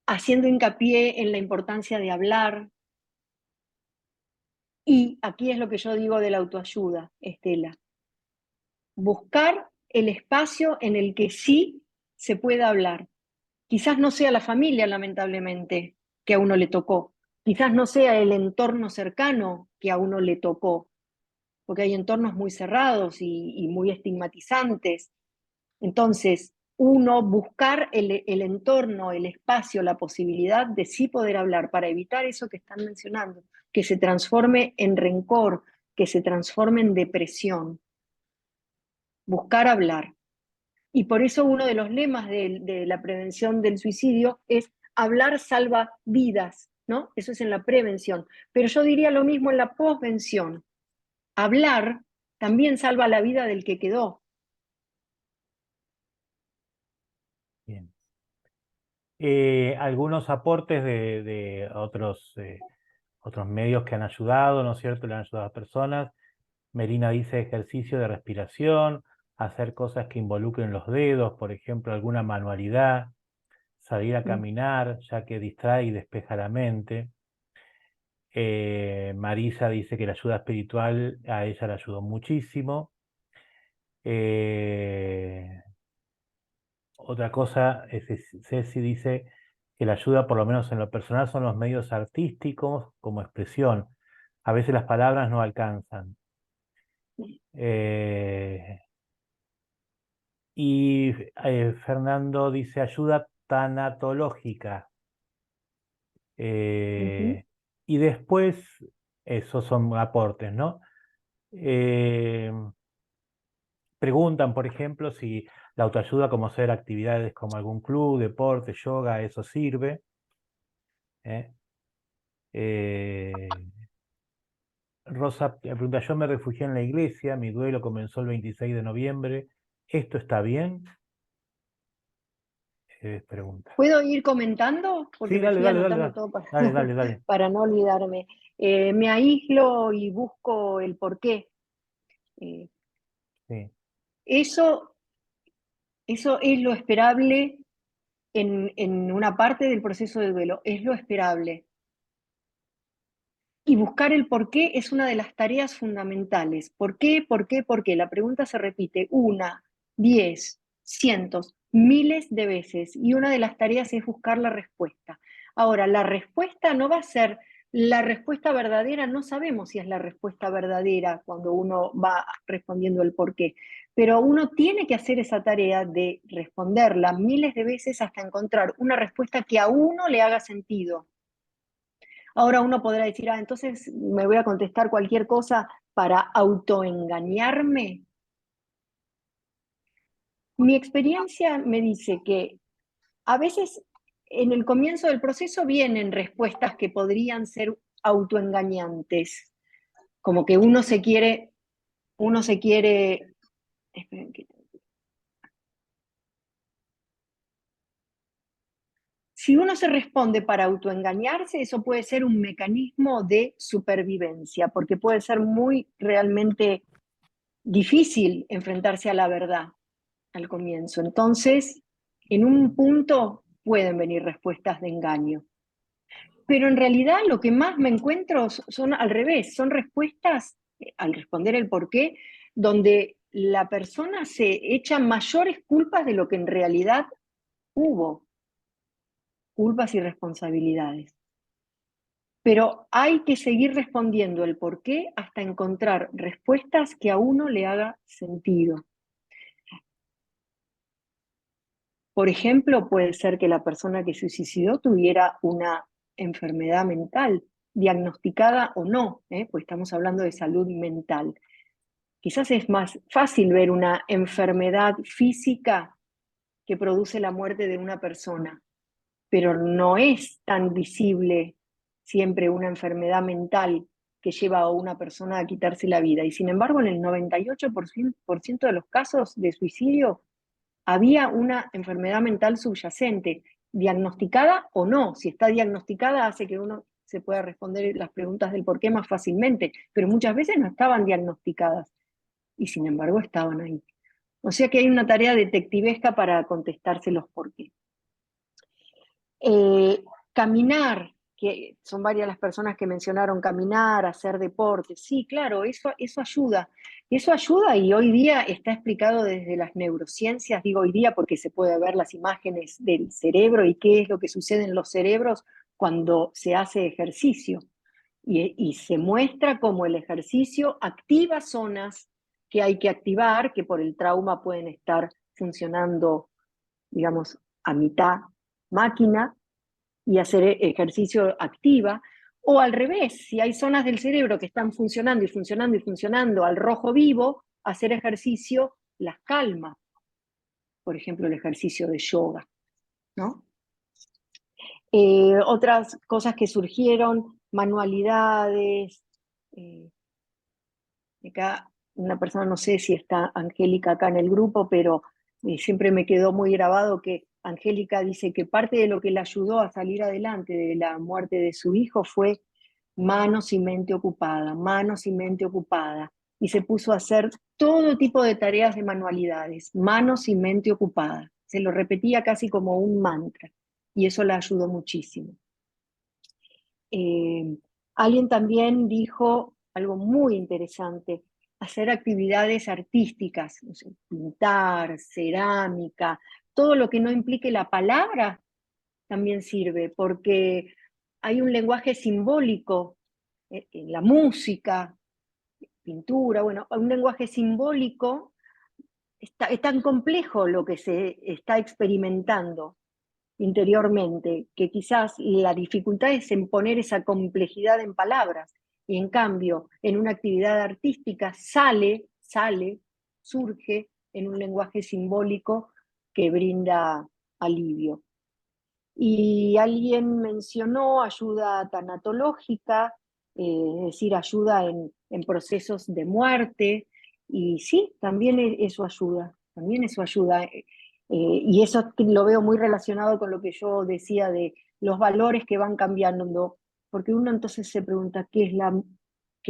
haciendo hincapié en la importancia de hablar. Y aquí es lo que yo digo de la autoayuda, Estela. Buscar el espacio en el que sí se pueda hablar. Quizás no sea la familia, lamentablemente, que a uno le tocó. Quizás no sea el entorno cercano que a uno le tocó, porque hay entornos muy cerrados y muy estigmatizantes. Entonces, uno buscar el entorno, el espacio, la posibilidad de sí poder hablar para evitar eso que están mencionando, que se transforme en rencor, que se transforme en depresión. Buscar hablar. Y por eso uno de los lemas de la prevención del suicidio es hablar salva vidas, ¿no? Eso es en la prevención. Pero yo diría lo mismo en la posvención. Hablar también salva la vida del que quedó. Bien. Algunos aportes de otros medios que han ayudado, ¿no es cierto? Le han ayudado a personas. Merina dice ejercicio de respiración, hacer cosas que involucren los dedos, por ejemplo, alguna manualidad, salir a caminar, ya que distrae y despeja la mente. Marisa dice que la ayuda espiritual a ella le ayudó muchísimo. Otra cosa, Ceci dice que la ayuda, por lo menos en lo personal, son los medios artísticos como expresión. A veces las palabras no alcanzan. Y Fernando dice ayuda tanatológica. Y después, esos son aportes, ¿no? Preguntan, por ejemplo, si la autoayuda, como hacer actividades como algún club, deporte, yoga, eso sirve. ¿Eh? Rosa pregunta, yo me refugié en la iglesia, mi duelo comenzó el 26 de noviembre, ¿esto está bien? Pregunta. ¿Puedo ir comentando? Porque Sí, me dale, fui dale, anotando dale, todo dale. para no olvidarme. Me aíslo y busco el porqué. Eh, Sí. eso es lo esperable en una parte del proceso de duelo, es lo esperable. Y buscar el porqué es una de las tareas fundamentales. ¿Por qué? ¿Por qué? ¿Por qué? La pregunta se repite 1, 10, cientos, miles de veces. Y una de las tareas es buscar la respuesta. Ahora, la respuesta no va a ser la respuesta verdadera, no sabemos si es la respuesta verdadera cuando uno va respondiendo el porqué. Pero uno tiene que hacer esa tarea de responderla miles de veces hasta encontrar una respuesta que a uno le haga sentido. Ahora uno podrá decir, entonces me voy a contestar cualquier cosa para autoengañarme. Mi experiencia me dice que a veces en el comienzo del proceso vienen respuestas que podrían ser autoengañantes, como que uno se quiere, esperen que si uno se responde para autoengañarse, eso puede ser un mecanismo de supervivencia, porque puede ser muy realmente difícil enfrentarse a la verdad al comienzo. Entonces, en un punto pueden venir respuestas de engaño. Pero en realidad lo que más me encuentro son al revés, son respuestas, al responder el por qué, donde la persona se echa mayores culpas de lo que en realidad hubo, culpas y responsabilidades. Pero hay que seguir respondiendo el por qué hasta encontrar respuestas que a uno le haga sentido. Por ejemplo, puede ser que la persona que se suicidó tuviera una enfermedad mental, diagnosticada o no, pues estamos hablando de salud mental. Quizás es más fácil ver una enfermedad física que produce la muerte de una persona, pero no es tan visible siempre una enfermedad mental que lleva a una persona a quitarse la vida. Y sin embargo, en el 98% de los casos de suicidio había una enfermedad mental subyacente, diagnosticada o no. Si está diagnosticada hace que uno se pueda responder las preguntas del por qué más fácilmente, pero muchas veces no estaban diagnosticadas y sin embargo estaban ahí. O sea que hay una tarea detectivesca para contestarse los por qué. Caminar, que son varias las personas que mencionaron caminar, hacer deporte, sí, claro, eso ayuda. Eso ayuda y hoy día está explicado desde las neurociencias, digo hoy día porque se puede ver las imágenes del cerebro y qué es lo que sucede en los cerebros cuando se hace ejercicio. Y se muestra cómo el ejercicio activa zonas que hay que activar, que por el trauma pueden estar funcionando, digamos, a mitad máquina, y hacer ejercicio activa, o al revés, si hay zonas del cerebro que están funcionando y funcionando y funcionando al rojo vivo, hacer ejercicio las calma. Por ejemplo, el ejercicio de yoga, ¿no? Otras cosas que surgieron, manualidades. Acá una persona, no sé si está Angélica acá en el grupo, pero siempre me quedó muy grabado que Angélica dice que parte de lo que le ayudó a salir adelante de la muerte de su hijo fue manos y mente ocupada, manos y mente ocupada. Y se puso a hacer todo tipo de tareas de manualidades, manos y mente ocupada. Se lo repetía casi como un mantra y eso la ayudó muchísimo. Alguien también dijo algo muy interesante, hacer actividades artísticas, no sé, pintar, cerámica, todo lo que no implique la palabra también sirve, porque hay un lenguaje simbólico en la música, pintura, bueno, un lenguaje simbólico es tan complejo lo que se está experimentando interiormente, que quizás la dificultad es en poner esa complejidad en palabras, y en cambio, en una actividad artística surge en un lenguaje simbólico que brinda alivio. Y alguien mencionó ayuda tanatológica, es decir, ayuda en procesos de muerte, y sí, también eso ayuda, también eso ayuda. Y eso lo veo muy relacionado con lo que yo decía de los valores que van cambiando, porque uno entonces se pregunta qué es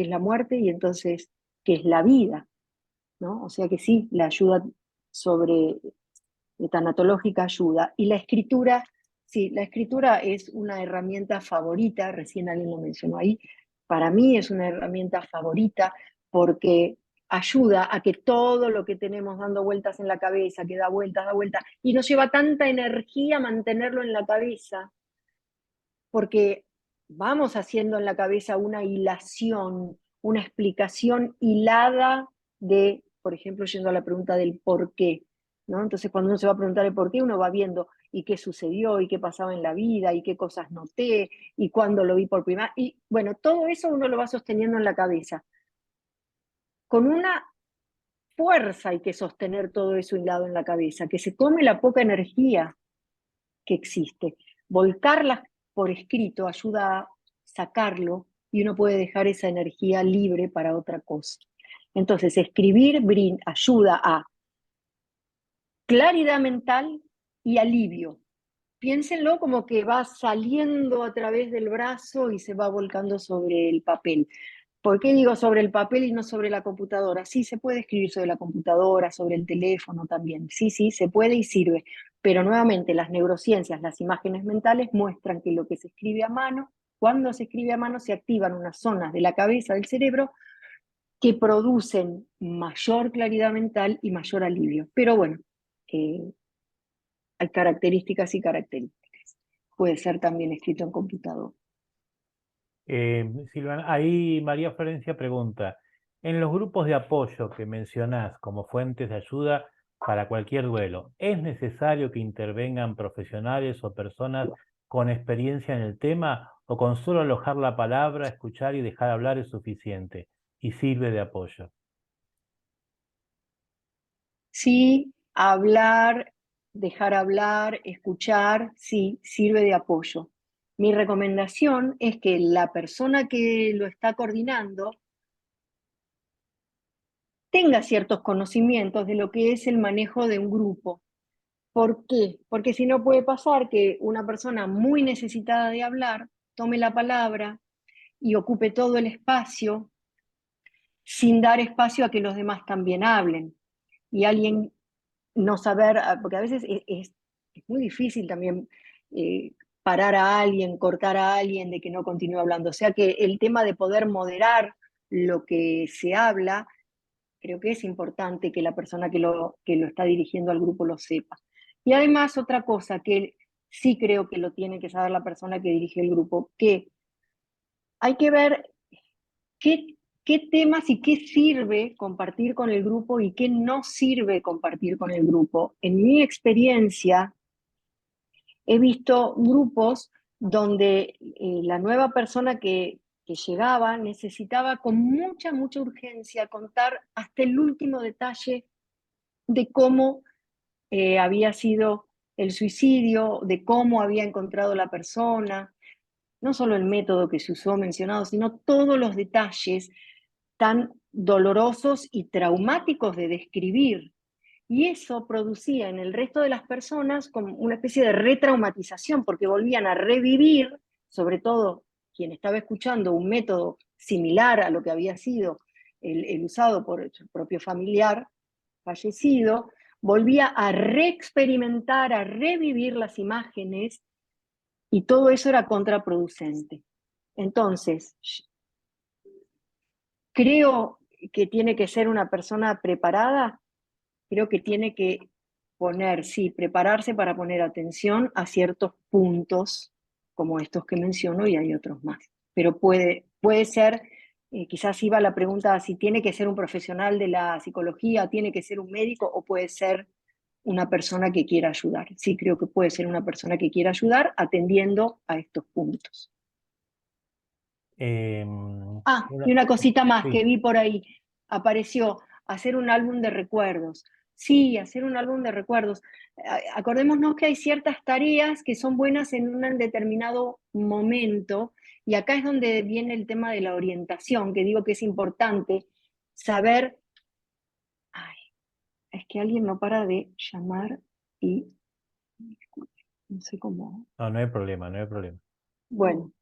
la muerte y entonces qué es la vida, ¿no? O sea que sí, la ayuda sobre tanatológica ayuda. Y la escritura, sí, la escritura es una herramienta favorita, recién alguien lo mencionó ahí, para mí es una herramienta favorita porque ayuda a que todo lo que tenemos dando vueltas en la cabeza, que da vueltas, y nos lleva tanta energía mantenerlo en la cabeza, porque vamos haciendo en la cabeza una hilación, una explicación hilada de, por ejemplo, yendo a la pregunta del por qué, ¿no? Entonces, cuando uno se va a preguntar el por qué, uno va viendo y qué sucedió, y qué pasaba en la vida, y qué cosas noté, y cuándo lo vi por primera vez. Y bueno, todo eso uno lo va sosteniendo en la cabeza. Con una fuerza hay que sostener todo eso hilado en la cabeza, que se tome la poca energía que existe. Volcarlas por escrito ayuda a sacarlo y uno puede dejar esa energía libre para otra cosa. Entonces, escribir ayuda a claridad mental y alivio. Piénsenlo como que va saliendo a través del brazo y se va volcando sobre el papel. ¿Por qué digo sobre el papel y no sobre la computadora? Sí, se puede escribir sobre la computadora, sobre el teléfono también. Sí, se puede y sirve. Pero nuevamente, las neurociencias, las imágenes mentales muestran que lo que se escribe a mano, cuando se escribe a mano, se activan unas zonas de la cabeza, del cerebro, que producen mayor claridad mental y mayor alivio. Pero bueno, hay características y características. Puede ser también escrito en computador. Silvana, ahí María Florencia pregunta, en los grupos de apoyo que mencionás como fuentes de ayuda para cualquier duelo, ¿es necesario que intervengan profesionales o personas con experiencia en el tema o con solo alojar la palabra, escuchar y dejar hablar es suficiente y sirve de apoyo? Sí, hablar, dejar hablar, escuchar, sí, sirve de apoyo. Mi recomendación es que la persona que lo está coordinando tenga ciertos conocimientos de lo que es el manejo de un grupo. ¿Por qué? Porque si no puede pasar que una persona muy necesitada de hablar tome la palabra y ocupe todo el espacio sin dar espacio a que los demás también hablen. Y alguien no saber, porque a veces es muy difícil también parar a alguien, cortar a alguien de que no continúe hablando. O sea que el tema de poder moderar lo que se habla, creo que es importante que la persona que lo está dirigiendo al grupo lo sepa. Y además otra cosa que sí creo que lo tiene que saber la persona que dirige el grupo, que hay que ver qué temas y qué sirve compartir con el grupo y qué no sirve compartir con el grupo. En mi experiencia, he visto grupos donde la nueva persona que llegaba necesitaba con mucha urgencia contar hasta el último detalle de cómo había sido el suicidio, de cómo había encontrado la persona, no solo el método que se usó mencionado, sino todos los detalles tan dolorosos y traumáticos de describir. Y eso producía en el resto de las personas como una especie de retraumatización, porque volvían a revivir, sobre todo quien estaba escuchando un método similar a lo que había sido el usado por su propio familiar fallecido, volvía a reexperimentar, a revivir las imágenes, y todo eso era contraproducente. Entonces, creo que tiene que ser una persona preparada, creo que tiene que prepararse para poner atención a ciertos puntos como estos que menciono, y hay otros más. Pero puede ser Quizás iba la pregunta si tiene que ser un profesional de la psicología, tiene que ser un médico o puede ser una persona que quiera ayudar. Sí, creo que puede ser una persona que quiera ayudar atendiendo a estos puntos. Y una cosita más que Sí, vi por ahí, apareció, hacer un álbum de recuerdos. Sí, hacer un álbum de recuerdos. Acordémonos que hay ciertas tareas que son buenas en un determinado momento, y acá es donde viene el tema de la orientación, que digo que es importante saber. Ay, es que alguien no para de llamar y no sé cómo. no, no hay problema, no hay problema. Bueno,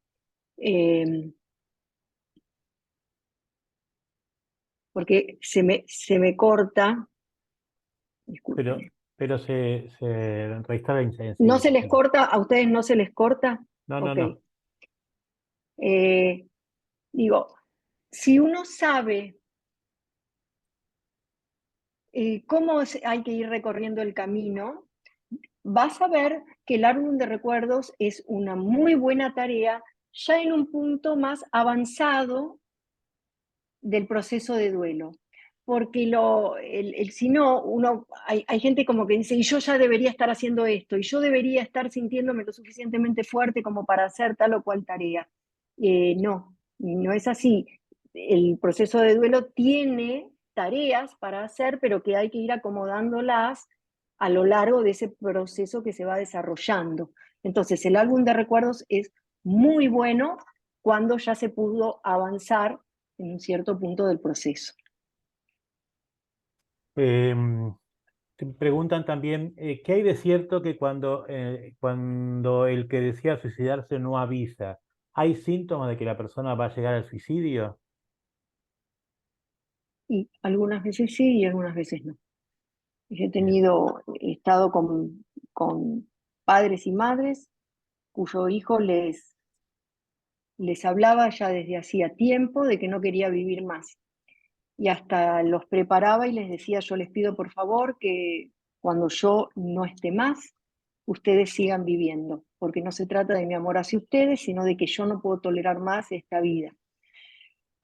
porque se me corta. Pero, Disculpen. pero se reinstala ¿No enseguida. se les corta? ¿A ustedes no se les corta? No, no, Ok. no. Eh, digo, si uno sabe cómo hay que ir recorriendo el camino, vas a ver que el álbum de recuerdos es una muy buena tarea ya en un punto más avanzado del proceso de duelo. Porque si no, hay gente como que dice, y yo ya debería estar haciendo esto, y yo debería estar sintiéndome lo suficientemente fuerte como para hacer tal o cual tarea. No, no es así. El proceso de duelo tiene tareas para hacer, pero que hay que ir acomodándolas a lo largo de ese proceso que se va desarrollando. Entonces, el álbum de recuerdos es muy bueno cuando ya se pudo avanzar en un cierto punto del proceso. Em, Te preguntan también, ¿qué hay de cierto que cuando el que desea suicidarse no avisa, hay síntomas de que la persona va a llegar al suicidio? Y algunas veces sí y algunas veces no. Bien, He estado con padres y madres cuyo hijo les hablaba ya desde hacía tiempo de que no quería vivir más. Y hasta los preparaba y les decía, yo les pido por favor que cuando yo no esté más, ustedes sigan viviendo, porque no se trata de mi amor hacia ustedes, sino de que yo no puedo tolerar más esta vida.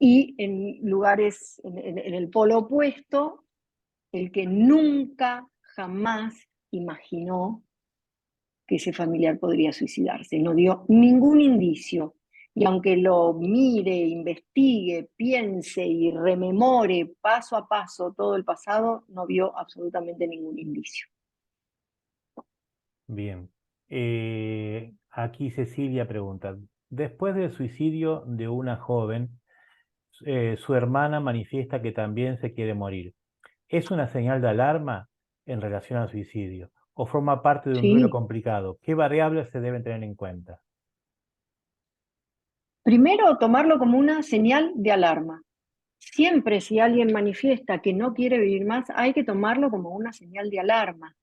Y en lugares, en el polo opuesto, el que nunca, jamás imaginó que ese familiar podría suicidarse, no dio ningún indicio. Y aunque lo mire, investigue, piense y rememore paso a paso todo el pasado, no vio absolutamente ningún indicio. bien. Aquí Cecilia pregunta, después del suicidio de una joven, su hermana manifiesta que también se quiere morir. ¿Es una señal de alarma en relación al suicidio o forma parte de un duelo Sí, complicado? ¿Qué variables se deben tener en cuenta? primero tomarlo como una señal de alarma. Siempre si alguien manifiesta que no quiere vivir más, hay que tomarlo como una señal de alarma.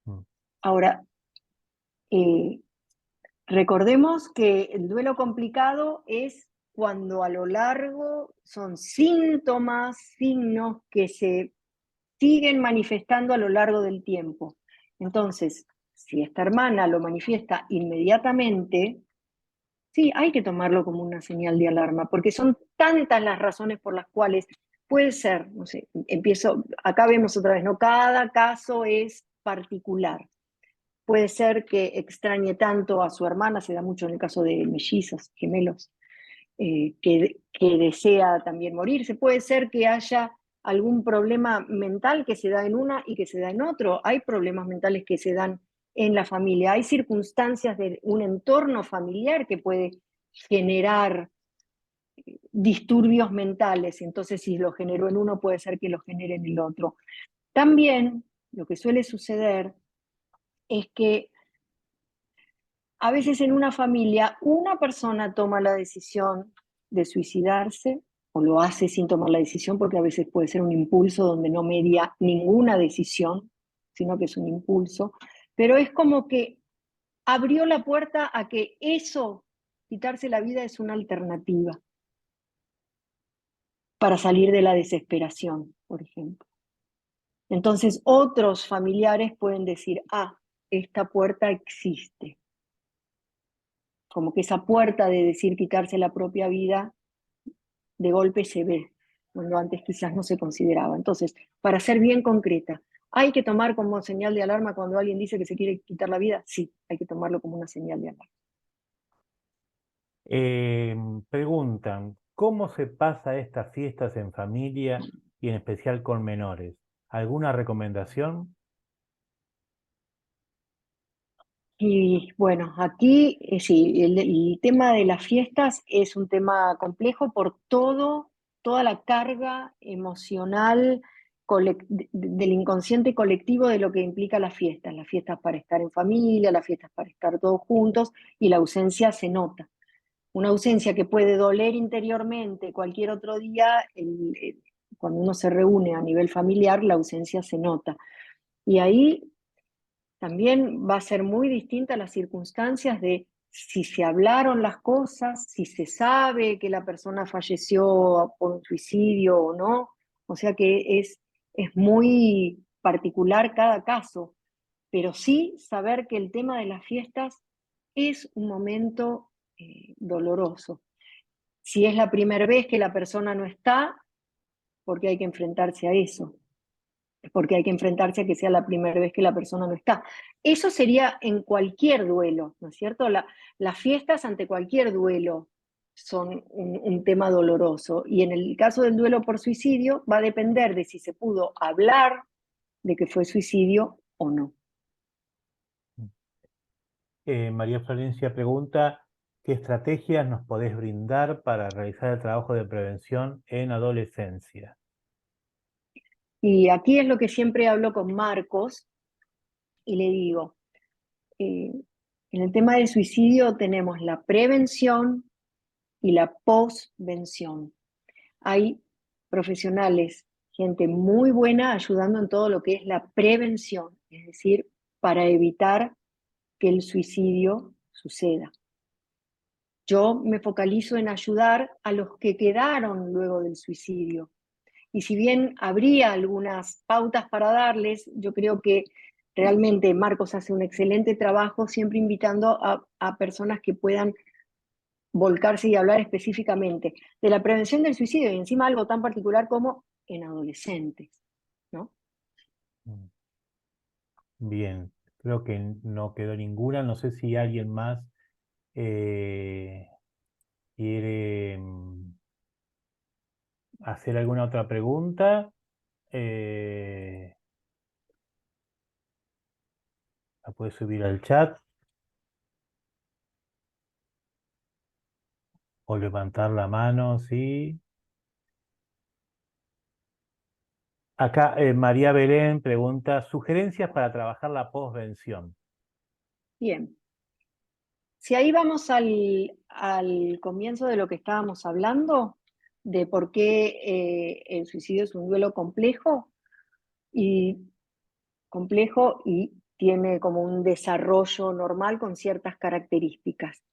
Mm, Ahora, eh, recordemos que el duelo complicado es cuando a lo largo son síntomas, signos que se siguen manifestando a lo largo del tiempo. Entonces, si esta hermana lo manifiesta inmediatamente, sí, hay que tomarlo como una señal de alarma, porque son tantas las razones por las cuales puede ser, no sé, acá vemos otra vez, ¿no? Cada caso es particular. Puede ser que extrañe tanto a su hermana, se da mucho en el caso de mellizos, gemelos, que desea también morirse. Puede ser que haya algún problema mental que se da en una y que se da en otro. Hay problemas mentales que se dan en la familia. Hay circunstancias de un entorno familiar que puede generar disturbios mentales. Entonces, si lo generó en uno, puede ser que lo genere en el otro. También lo que suele suceder es que a veces en una familia una persona toma la decisión de suicidarse o lo hace sin tomar la decisión porque a veces puede ser un impulso donde no media ninguna decisión, sino que es un impulso, pero es como que abrió la puerta a que eso, quitarse la vida, es una alternativa para salir de la desesperación, por ejemplo. Entonces otros familiares pueden decir, esta puerta existe. como que esa puerta de decir quitarse la propia vida, de golpe se ve, cuando antes quizás no se consideraba. Entonces, para ser bien concreta, ¿hay que tomar como señal de alarma cuando alguien dice que se quiere quitar la vida? Sí, hay que tomarlo como una señal de alarma. Preguntan, ¿cómo se pasa estas fiestas en familia y en especial con menores? ¿Alguna recomendación? Y bueno, aquí sí, el tema de las fiestas es un tema complejo por toda la carga emocional del inconsciente colectivo de lo que implica las fiestas para estar en familia, las fiestas para estar todos juntos, y la ausencia se nota. Una ausencia que puede doler interiormente cualquier otro día, cuando uno se reúne a nivel familiar, la ausencia se nota. Y ahí también va a ser muy distinta las circunstancias de si se hablaron las cosas, si se sabe que la persona falleció por un suicidio o no. O sea que es muy particular cada caso, pero sí saber que el tema de las fiestas es un momento doloroso. Si es la primera vez que la persona no está, porque hay que enfrentarse a eso, porque hay que enfrentarse a que sea la primera vez que la persona no está. Eso sería en cualquier duelo, ¿no es cierto? Las fiestas ante cualquier duelo son un tema doloroso, y en el caso del duelo por suicidio va a depender de si se pudo hablar de que fue suicidio o no. María Florencia pregunta, ¿qué estrategias nos podés brindar para realizar el trabajo de prevención en adolescencia? Y aquí es lo que siempre hablo con Marcos y le digo, en el tema del suicidio tenemos la prevención y la posvención. Hay profesionales, gente muy buena ayudando en todo lo que es la prevención, es decir, para evitar que el suicidio suceda. Yo me focalizo en ayudar a los que quedaron luego del suicidio. Y si bien habría algunas pautas para darles, yo creo que realmente Marcos hace un excelente trabajo, siempre invitando a personas que puedan volcarse y hablar específicamente de la prevención del suicidio, y encima algo tan particular como en adolescentes, ¿no? Bien, creo que no quedó ninguna. No sé si alguien más quiere hacer alguna otra pregunta. La puedes subir al chat o levantar la mano, ¿sí? Acá María Belén pregunta, ¿sugerencias para trabajar la posvención? Bien. Si ahí vamos al comienzo de lo que estábamos hablando, de por qué el suicidio es un duelo complejo y tiene como un desarrollo normal con ciertas características.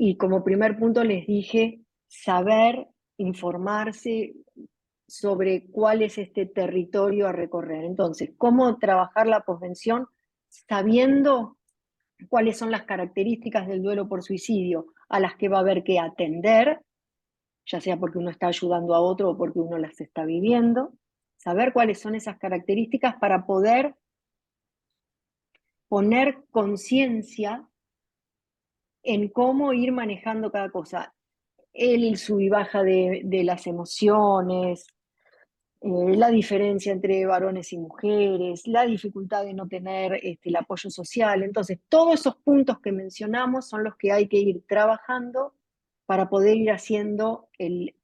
Y como primer punto les dije, saber, informarse sobre cuál es este territorio a recorrer. Entonces, ¿cómo trabajar la posvención sabiendo cuáles son las características del duelo por suicidio a las que va a haber que atender, ya sea porque uno está ayudando a otro o porque uno las está viviendo? Saber cuáles son esas características para poder poner conciencia en cómo ir manejando cada cosa. El sub y baja de las emociones, la diferencia entre varones y mujeres, la dificultad de no tener el apoyo social. Entonces, todos esos puntos que mencionamos son los que hay que ir trabajando para poder ir haciendo el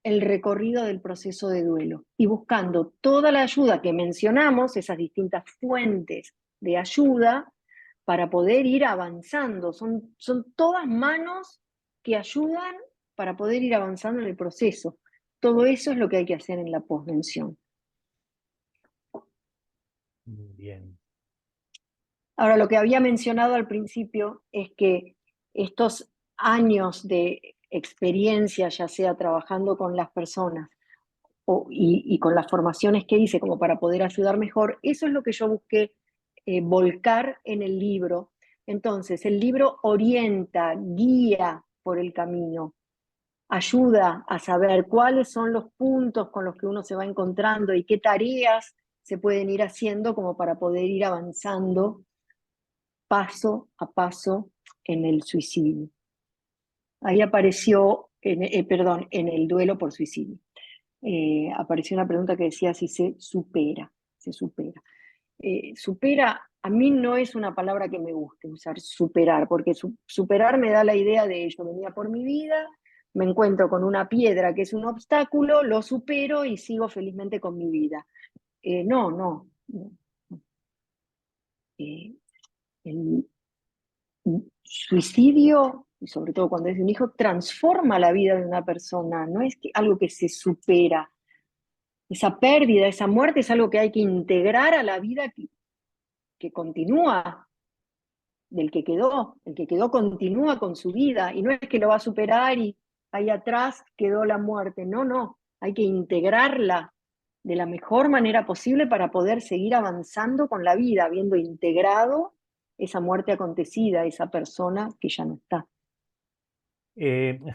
recorrido del proceso de duelo y buscando toda la ayuda que mencionamos, esas distintas fuentes de ayuda, para poder ir avanzando. Son todas manos que ayudan para poder ir avanzando en el proceso. Todo eso es lo que hay que hacer en la posvención. Bien. Ahora, lo que había mencionado al principio es que estos años de experiencia, ya sea trabajando con las personas y con las formaciones que hice como para poder ayudar mejor, eso es lo que yo busqué volcar en el libro, Entonces, el libro orienta, guía por el camino, ayuda a saber cuáles son los puntos con los que uno se va encontrando y qué tareas se pueden ir haciendo como para poder ir avanzando paso a paso en el suicidio. Ahí apareció, en el duelo por suicidio. Apareció una pregunta que decía si se supera. Se supera. Supera, a mí no es una palabra que me guste usar, superar, porque superar me da la idea de yo venía por mi vida, me encuentro con una piedra que es un obstáculo, lo supero y sigo felizmente con mi vida. No. Eh, el suicidio, y sobre todo cuando es de un hijo, transforma la vida de una persona, no es algo que se supera. Esa pérdida, esa muerte es algo que hay que integrar a la vida que continúa, del que quedó. El que quedó continúa con su vida y no es que lo va a superar y ahí atrás quedó la muerte. No, hay que integrarla de la mejor manera posible para poder seguir avanzando con la vida, habiendo integrado esa muerte acontecida, esa persona que ya no está.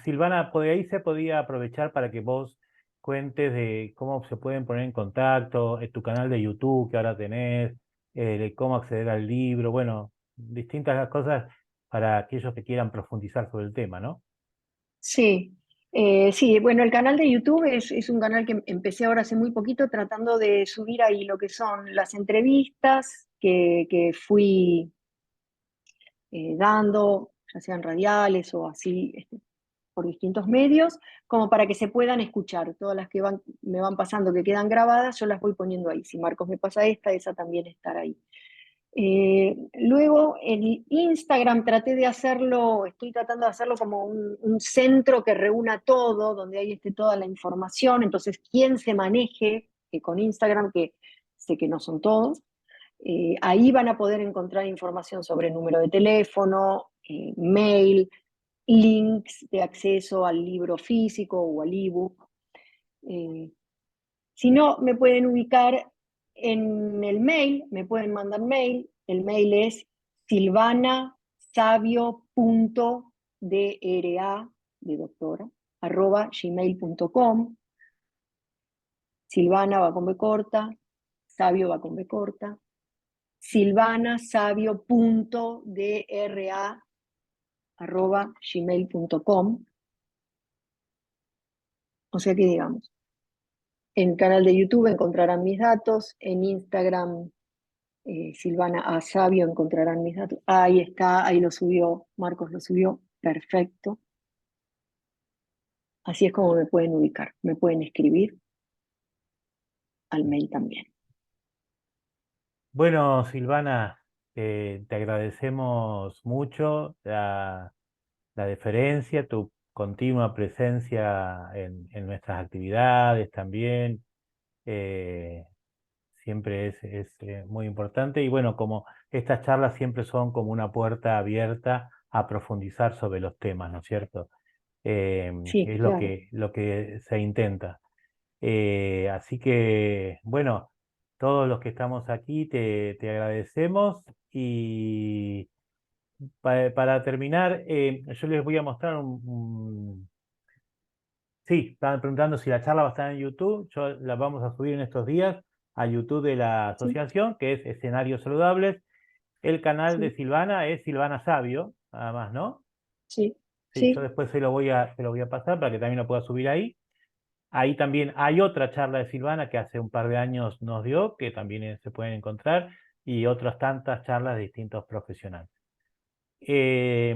Silvana, por ahí se podía aprovechar para que vos cuentes de cómo se pueden poner en contacto, tu canal de YouTube que ahora tenés, de cómo acceder al libro, bueno, distintas cosas para aquellos que quieran profundizar sobre el tema, ¿no? Sí, sí, bueno, el canal de YouTube es un canal que empecé ahora hace muy poquito tratando de subir ahí lo que son las entrevistas que fui dando, ya sean radiales o así, por distintos medios, como para que se puedan escuchar. Todas las que me van pasando, que quedan grabadas, yo las voy poniendo ahí. Si Marcos me pasa esa también estará ahí. Luego en Instagram traté de hacerlo, estoy tratando de hacerlo como un centro que reúna todo, donde ahí esté toda la información. Entonces, quien se maneje con Instagram, que sé que no son todos, ahí van a poder encontrar información sobre número de teléfono, mail, links de acceso al libro físico o al ebook. Si no, me pueden ubicar en el mail, me pueden mandar mail. El mail es silvanasavio.dra, de doctora, @gmail.com. Silvana va con B corta, Savio va con B corta. silvanasavio.dra@gmail.com. O sea que digamos, en el canal de YouTube encontrarán mis datos, en Instagram Silvana A. Savio encontrarán mis datos. Ahí está, ahí lo subió, Marcos lo subió, perfecto. Así es como me pueden ubicar, me pueden escribir al mail también. Bueno, Silvana, te agradecemos mucho la deferencia, tu continua presencia en nuestras actividades también. Siempre es muy importante y bueno, como estas charlas siempre son como una puerta abierta a profundizar sobre los temas, ¿no es cierto? Sí, Es claro. lo que se intenta. Así que, bueno, todos los que estamos aquí te agradecemos y para terminar, yo les voy a mostrar Sí, estaban preguntando si la charla va a estar en YouTube. Yo la vamos a subir en estos días a YouTube de la Sí, asociación, que es Escenarios Saludables. El canal de sí, Silvana es Silvana Savio, nada más, ¿no? sí, Sí, yo sí, después se lo voy a pasar para que también lo pueda subir ahí. Ahí también hay otra charla de Silvana que hace un par de años nos dio, que también se pueden encontrar, y otras tantas charlas de distintos profesionales. Eh,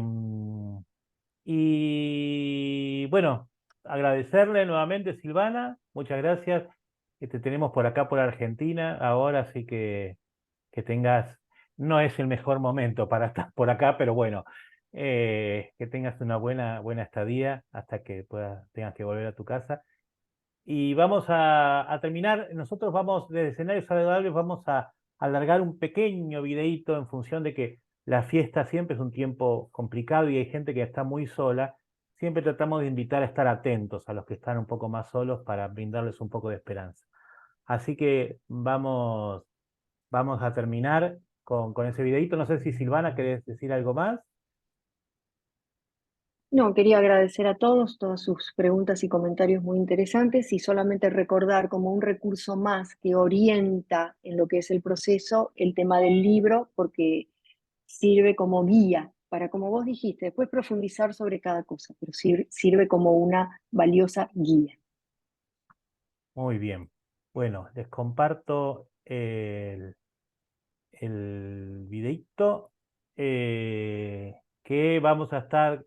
y bueno, agradecerle nuevamente, Silvana, muchas gracias. Te tenemos por acá, por Argentina, ahora, así que tengas, no es el mejor momento para estar por acá, pero bueno, que tengas una buena estadía hasta que tengas que volver a tu casa. Y vamos a terminar, nosotros vamos, desde Escenarios Saludables, vamos a alargar un pequeño videíto en función de que la fiesta siempre es un tiempo complicado y hay gente que está muy sola. Siempre tratamos de invitar a estar atentos a los que están un poco más solos para brindarles un poco de esperanza. Así que vamos a terminar con ese videíto. No sé si Silvana querés decir algo más. No, quería agradecer a todos, todas sus preguntas y comentarios muy interesantes y solamente recordar como un recurso más que orienta en lo que es el proceso el tema del libro, porque sirve como guía para, como vos dijiste, después profundizar sobre cada cosa, pero sirve como una valiosa guía. Muy bien. Bueno, les comparto el videíto que vamos a estar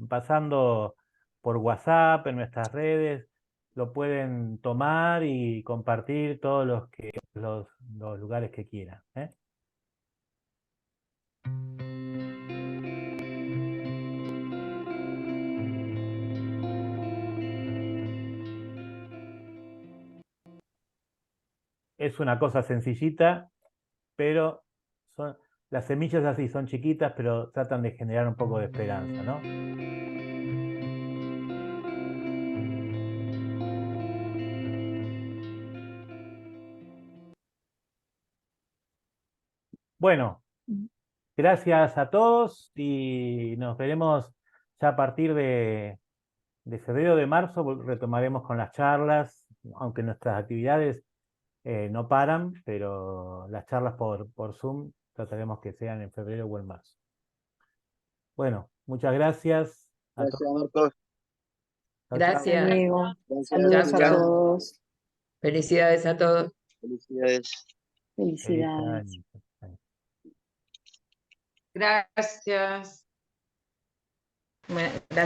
pasando por WhatsApp en nuestras redes. Lo pueden tomar y compartir todos los lugares que quieran, ¿eh? Es una cosa sencillita, pero las semillas así son chiquitas, pero tratan de generar un poco de esperanza, ¿no? Bueno, gracias a todos y nos veremos ya a partir de febrero, de marzo. Retomaremos con las charlas, aunque nuestras actividades no paran, pero las charlas por Zoom trataremos que sean en febrero o en marzo. Bueno, muchas gracias a Gracias, todos. Marcos. Chao, chao. Hasta Gracias. luego. Gracias. Saludos a Chao. todos. Felicidades a todos. Felicidades. Feliz Felicidades. año. Gracias. Gracias.